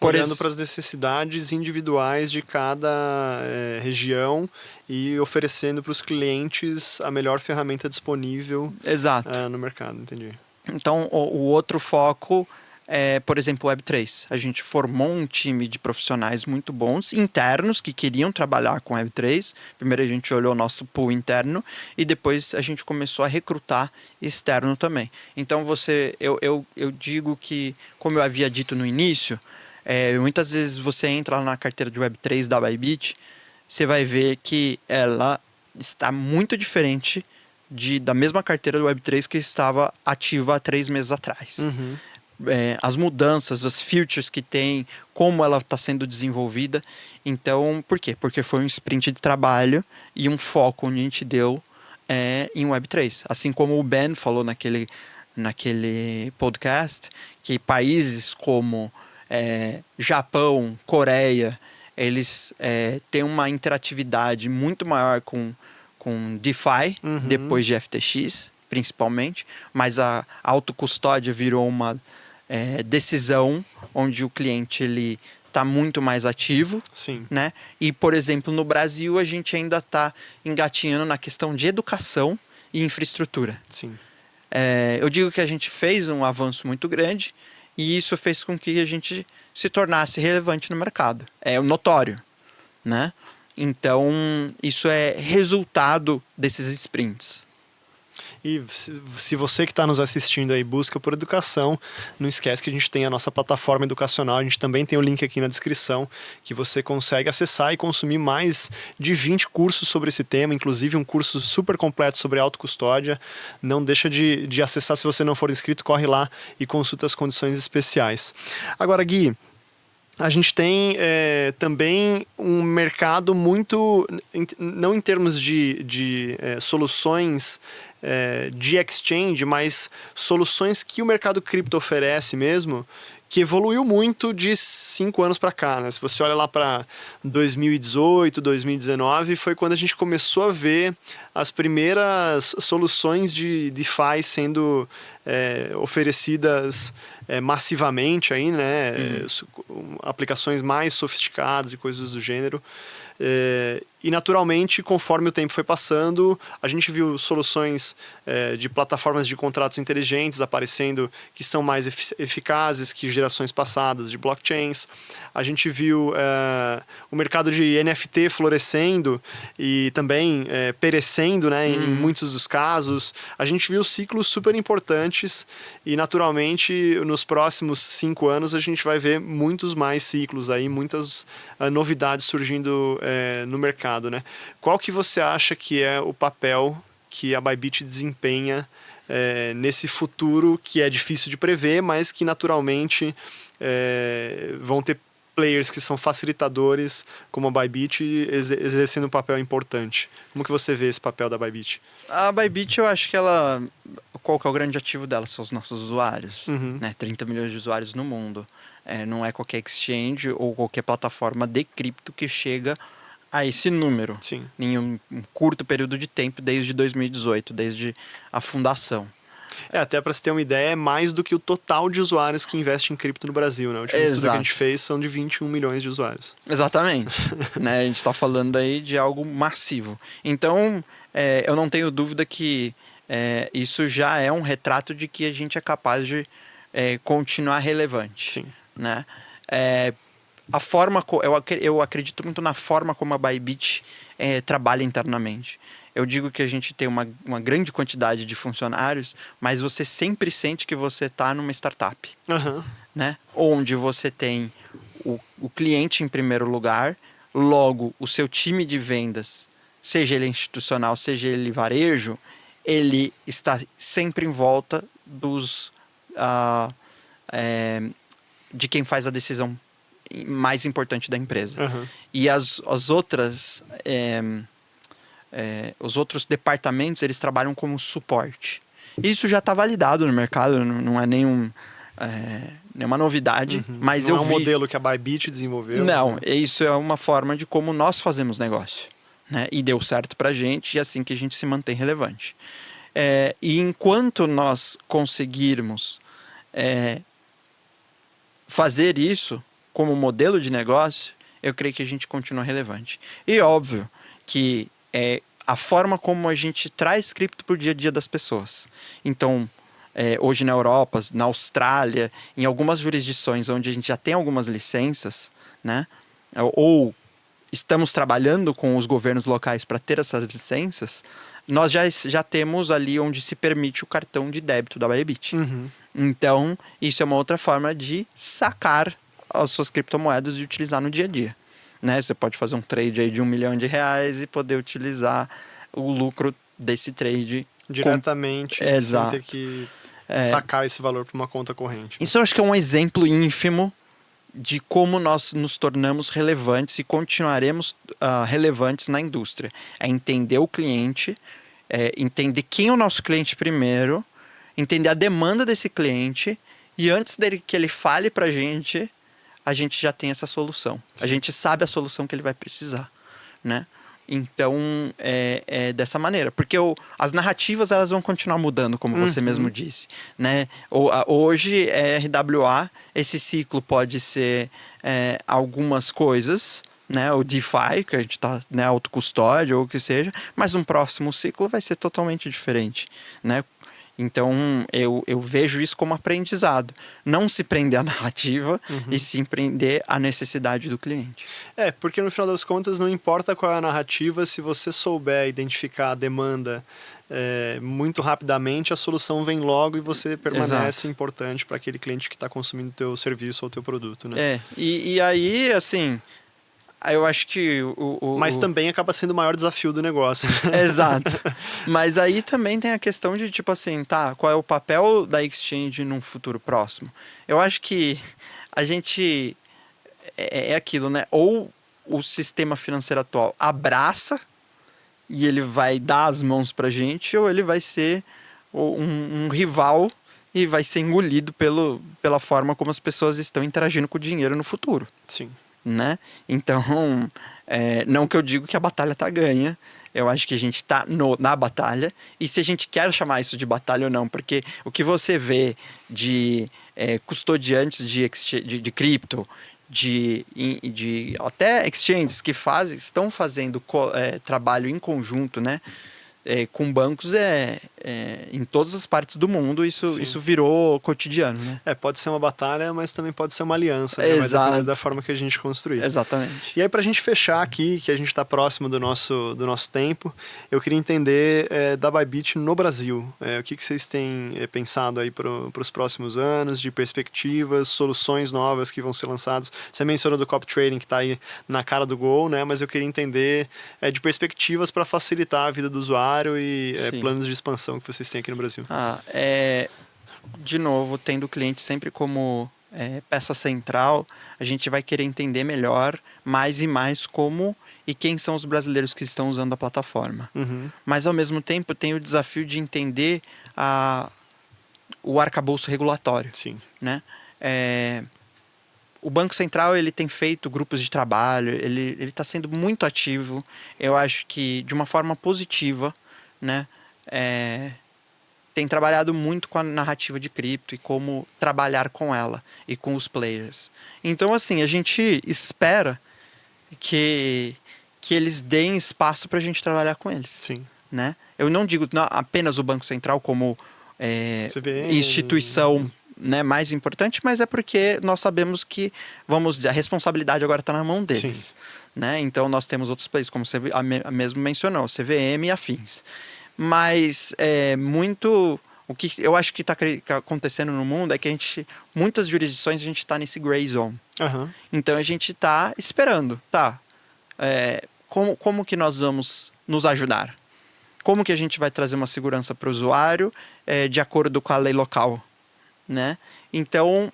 Speaker 1: Olhando para as necessidades individuais de cada região e oferecendo para os clientes a melhor ferramenta disponível.
Speaker 2: Exato.
Speaker 1: No mercado, entendi.
Speaker 2: Então, o outro foco por exemplo, Web3. A gente formou um time de profissionais muito bons, internos, que queriam trabalhar com Web3. Primeiro a gente olhou o nosso pool interno e depois a gente começou a recrutar externo também. Então, eu digo que, como eu havia dito no início, muitas vezes você entra lá na carteira de Web3 da Bybit, você vai ver que ela está muito diferente da mesma carteira do Web3 que estava ativa há 3 meses atrás. As mudanças, os features que tem, como ela está sendo desenvolvida. Então, por quê? Porque foi um sprint de trabalho e um foco onde a gente deu em Web3. Assim como o Ben falou naquele podcast que países como Japão, Coreia, eles têm uma interatividade muito maior com DeFi, depois de FTX, principalmente, mas a autocustódia virou uma decisão onde o cliente ele está muito mais ativo.
Speaker 1: Sim.
Speaker 2: Né? E, por exemplo, no Brasil a gente ainda está engatinhando na questão de educação e infraestrutura.
Speaker 1: Sim.
Speaker 2: Eu digo que a gente fez um avanço muito grande e isso fez com que a gente se tornasse relevante no mercado. É notório, né? Então, isso é resultado desses sprints.
Speaker 1: E se você que está nos assistindo aí busca por educação, não esquece que a gente tem a nossa plataforma educacional, a gente também tem o link aqui na descrição, que você consegue acessar e consumir mais de 20 cursos sobre esse tema, inclusive um curso super completo sobre autocustódia. Não deixa de acessar, se você não for inscrito, corre lá e consulta as condições especiais. Agora, Gui, a gente tem também um mercado muito, não em termos de soluções de exchange, mas soluções que o mercado cripto oferece mesmo, que evoluiu muito de 5 anos para cá, né? Se você olha lá para 2018, 2019, foi quando a gente começou a ver as primeiras soluções de DeFi sendo oferecidas massivamente aí, né? Aplicações mais sofisticadas e coisas do gênero. E naturalmente, conforme o tempo foi passando, a gente viu soluções de plataformas de contratos inteligentes aparecendo que são mais eficazes que gerações passadas de blockchains. A gente viu o mercado de NFT florescendo e também perecendo, né, em muitos dos casos. A gente viu ciclos super importantes e naturalmente nos próximos 5 anos a gente vai ver muitos mais ciclos aí, muitas novidades surgindo no mercado, né? Qual que você acha que é o papel que a Bybit desempenha nesse futuro que é difícil de prever, mas que naturalmente vão ter players que são facilitadores como a Bybit exercendo um papel importante? Como que você vê esse papel da Bybit?
Speaker 2: A Bybit, eu acho que qual que é o grande ativo dela? São os nossos usuários, né? 30 milhões de usuários no mundo. Não é qualquer exchange ou qualquer plataforma de cripto que chega a esse número.
Speaker 1: Sim.
Speaker 2: Em um curto período de tempo, desde 2018, desde a fundação.
Speaker 1: Até para você ter uma ideia, é mais do que o total de usuários que investem em cripto no Brasil, né? O último estudo que a gente fez são de 21 milhões de usuários.
Speaker 2: Exatamente. Né? A gente está falando aí de algo massivo. Então, eu não tenho dúvida que isso já é um retrato de que a gente é capaz de continuar relevante.
Speaker 1: Sim.
Speaker 2: Né? A forma, eu acredito muito na forma como a Bybit trabalha internamente. Eu digo que a gente tem uma grande quantidade de funcionários, mas você sempre sente que você está numa startup. Né? Onde você tem o cliente em primeiro lugar, logo o seu time de vendas, seja ele institucional, seja ele varejo, ele está sempre em volta de quem faz a decisão mais importante da empresa. E as outras os outros departamentos, eles trabalham como suporte. Isso já está validado no mercado, não é nenhuma novidade, mas
Speaker 1: não é um modelo que a Bybit desenvolveu.
Speaker 2: Não,
Speaker 1: né?
Speaker 2: Isso é uma forma de como nós fazemos negócio, né? E deu certo pra gente, e é assim que a gente se mantém relevante. E enquanto nós conseguirmos fazer isso como modelo de negócio, eu creio que a gente continua relevante. E óbvio que a forma como a gente traz cripto para o dia a dia das pessoas. Então, hoje na Europa, na Austrália, em algumas jurisdições onde a gente já tem algumas licenças, né? Ou estamos trabalhando com os governos locais para ter essas licenças, nós já temos ali onde se permite o cartão de débito da Bybit. Então, isso é uma outra forma de sacar as suas criptomoedas e utilizar no dia a dia. Né? Você pode fazer um trade aí de R$1 milhão e poder utilizar o lucro desse trade
Speaker 1: diretamente, sem ter que sacar esse valor para uma conta corrente.
Speaker 2: Isso eu acho que é um exemplo ínfimo de como nós nos tornamos relevantes e continuaremos relevantes na indústria. É entender o cliente, entender quem é o nosso cliente primeiro entender a demanda desse cliente e antes dele que ele fale pra gente, a gente já tem essa solução.
Speaker 1: Sim.
Speaker 2: A gente sabe a solução que ele vai precisar, né? Então, é dessa maneira. Porque as narrativas, elas vão continuar mudando, como você mesmo disse, né? Hoje, RWA, esse ciclo pode ser algumas coisas, né? O DeFi, que a gente está, né, autocustódia ou o que seja, mas um próximo ciclo vai ser totalmente diferente, né? Então, eu vejo isso como aprendizado. Não se prender à narrativa e sim prender à necessidade do cliente.
Speaker 1: Porque no final das contas não importa qual é a narrativa, se você souber identificar a demanda muito rapidamente, a solução vem logo e você permanece importante para aquele cliente que está consumindo o teu serviço ou o teu produto, né?
Speaker 2: E aí, assim... Eu acho que
Speaker 1: Mas também acaba sendo o maior desafio do negócio.
Speaker 2: Exato. Mas aí também tem a questão de, tipo assim, qual é o papel da exchange num futuro próximo? Eu acho que a gente... É aquilo, né? Ou o sistema financeiro atual abraça e ele vai dar as mãos pra gente, ou ele vai ser um rival e vai ser engolido pela forma como as pessoas estão interagindo com o dinheiro no futuro.
Speaker 1: Sim.
Speaker 2: Né? Então, não que eu digo que a batalha tá ganha, eu acho que a gente tá na batalha, e se a gente quer chamar isso de batalha ou não, porque o que você vê de custodiantes de cripto, de até exchanges que estão fazendo trabalho em conjunto, né? Com bancos em todas as partes do mundo, isso virou cotidiano, né?
Speaker 1: Pode ser uma batalha, mas também pode ser uma aliança, né? Vai depender da forma que a gente construir.
Speaker 2: Exatamente.
Speaker 1: E aí, pra gente fechar aqui, que a gente está próximo do nosso tempo, eu queria entender da Bybit no Brasil. O que vocês têm pensado aí para os próximos anos, de perspectivas, soluções novas que vão ser lançadas? Você mencionou do Cop Trading, que está aí na cara do gol, né? Mas eu queria entender de perspectivas para facilitar a vida do usuário e planos de expansão que vocês têm aqui no Brasil.
Speaker 2: De novo, tendo o cliente sempre como peça central, a gente vai querer entender melhor, mais e mais como e quem são os brasileiros que estão usando a plataforma. Mas, ao mesmo tempo, tem o desafio de entender o arcabouço regulatório.
Speaker 1: Sim.
Speaker 2: Né? O Banco Central ele tem feito grupos de trabalho, ele está sendo muito ativo, eu acho que de uma forma positiva, né? Tem trabalhado muito com a narrativa de cripto e como trabalhar com ela e com os players. Então, assim, a gente espera que eles deem espaço para a gente trabalhar com eles.
Speaker 1: Sim.
Speaker 2: Né? Eu não digo apenas o Banco Central como
Speaker 1: CVM,
Speaker 2: instituição, né, mais importante, mas é porque nós sabemos que, vamos dizer, a responsabilidade agora está na mão deles. Né? Então, nós temos outros players, como você mesmo mencionou, CVM e afins. Mas o que eu acho que está acontecendo no mundo é que muitas jurisdições a gente está nesse gray zone. Então, a gente está esperando, como que nós vamos nos ajudar? Como que a gente vai trazer uma segurança para o usuário de acordo com a lei local? Né? Então,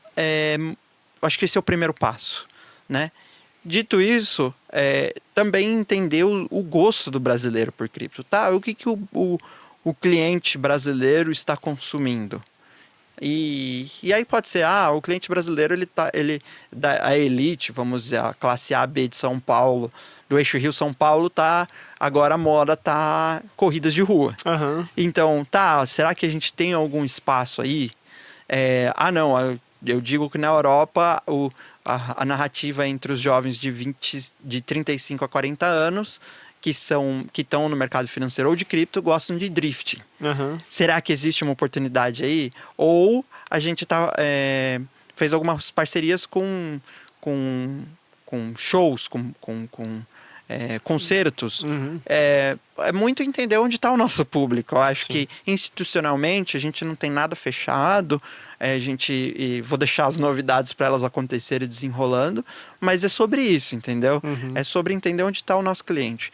Speaker 2: acho que esse é o primeiro passo. Né? Dito isso, também entender o gosto do brasileiro por cripto. O que o cliente brasileiro está consumindo? E aí pode ser, o cliente brasileiro, a elite, vamos dizer, a classe A, B de São Paulo, do eixo Rio-São Paulo, agora a moda corridas de rua. Então, será que a gente tem algum espaço aí? Não, eu digo que na Europa a narrativa entre os jovens de 35 a 40 anos que estão no mercado financeiro ou de cripto gostam de drift. Será que existe uma oportunidade aí? Ou a gente fez algumas parcerias com shows, com concertos. É muito entender onde está o nosso público. Eu acho que institucionalmente a gente não tem nada fechado. Vou deixar as novidades para elas acontecerem desenrolando, mas é sobre isso, entendeu? É sobre entender onde está o nosso cliente.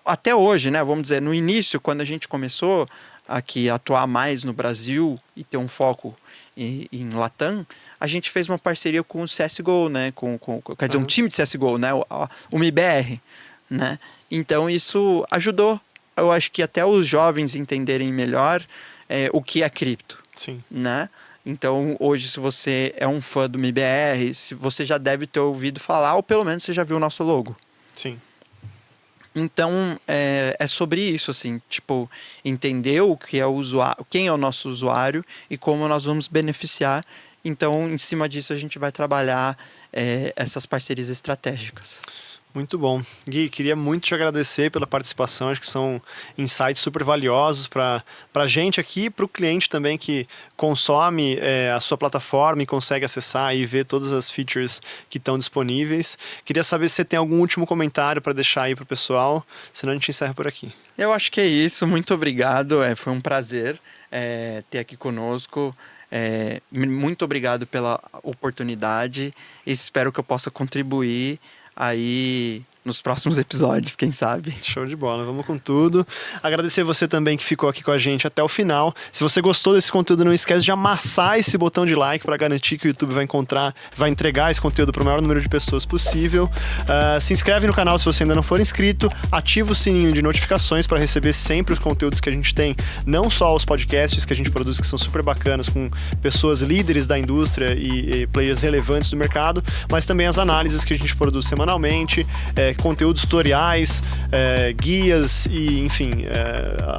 Speaker 2: Até hoje, né, vamos dizer, no início, quando a gente começou aqui a atuar mais no Brasil e ter um foco em Latam, a gente fez uma parceria com o CSGO, né, quer dizer, um time de CSGO, né, o MIBR, né? Então isso ajudou, eu acho que até os jovens entenderem melhor o que é cripto,
Speaker 1: Sim.
Speaker 2: né? Então, hoje, se você é um fã do MIBR, se você já deve ter ouvido falar, ou pelo menos você já viu o nosso logo.
Speaker 1: Sim.
Speaker 2: Então, é sobre isso, assim, tipo, entender o que é o usuário, quem é o nosso usuário e como nós vamos beneficiar. Então, em cima disso, a gente vai trabalhar essas parcerias estratégicas.
Speaker 1: Muito bom. Gui, queria muito te agradecer pela participação, acho que são insights super valiosos para a gente aqui e para o cliente também que consome a sua plataforma e consegue acessar e ver todas as features que estão disponíveis. Queria saber se você tem algum último comentário para deixar aí para o pessoal, senão a gente encerra por aqui.
Speaker 2: Eu acho que é isso, muito obrigado, foi um prazer ter aqui conosco. Muito obrigado pela oportunidade, espero que eu possa contribuir aí nos próximos episódios, quem sabe.
Speaker 1: Show de bola, vamos com tudo. Agradecer você também que ficou aqui com a gente até o final. Se você gostou desse conteúdo, não esquece de amassar esse botão de like para garantir que o YouTube vai entregar esse conteúdo para o maior número de pessoas possível. Se inscreve no canal se você ainda não for inscrito, ativa o sininho de notificações para receber sempre os conteúdos que a gente tem, não só os podcasts que a gente produz, que são super bacanas, com pessoas líderes da indústria e players relevantes do mercado, mas também as análises que a gente produz semanalmente, conteúdos tutoriais, guias e, enfim,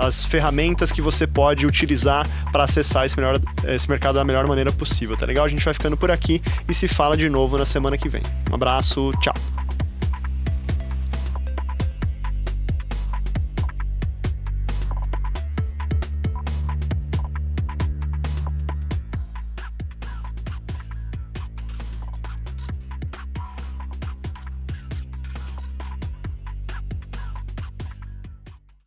Speaker 1: as ferramentas que você pode utilizar para acessar esse mercado da melhor maneira possível, tá legal? A gente vai ficando por aqui e se fala de novo na semana que vem. Um abraço, tchau!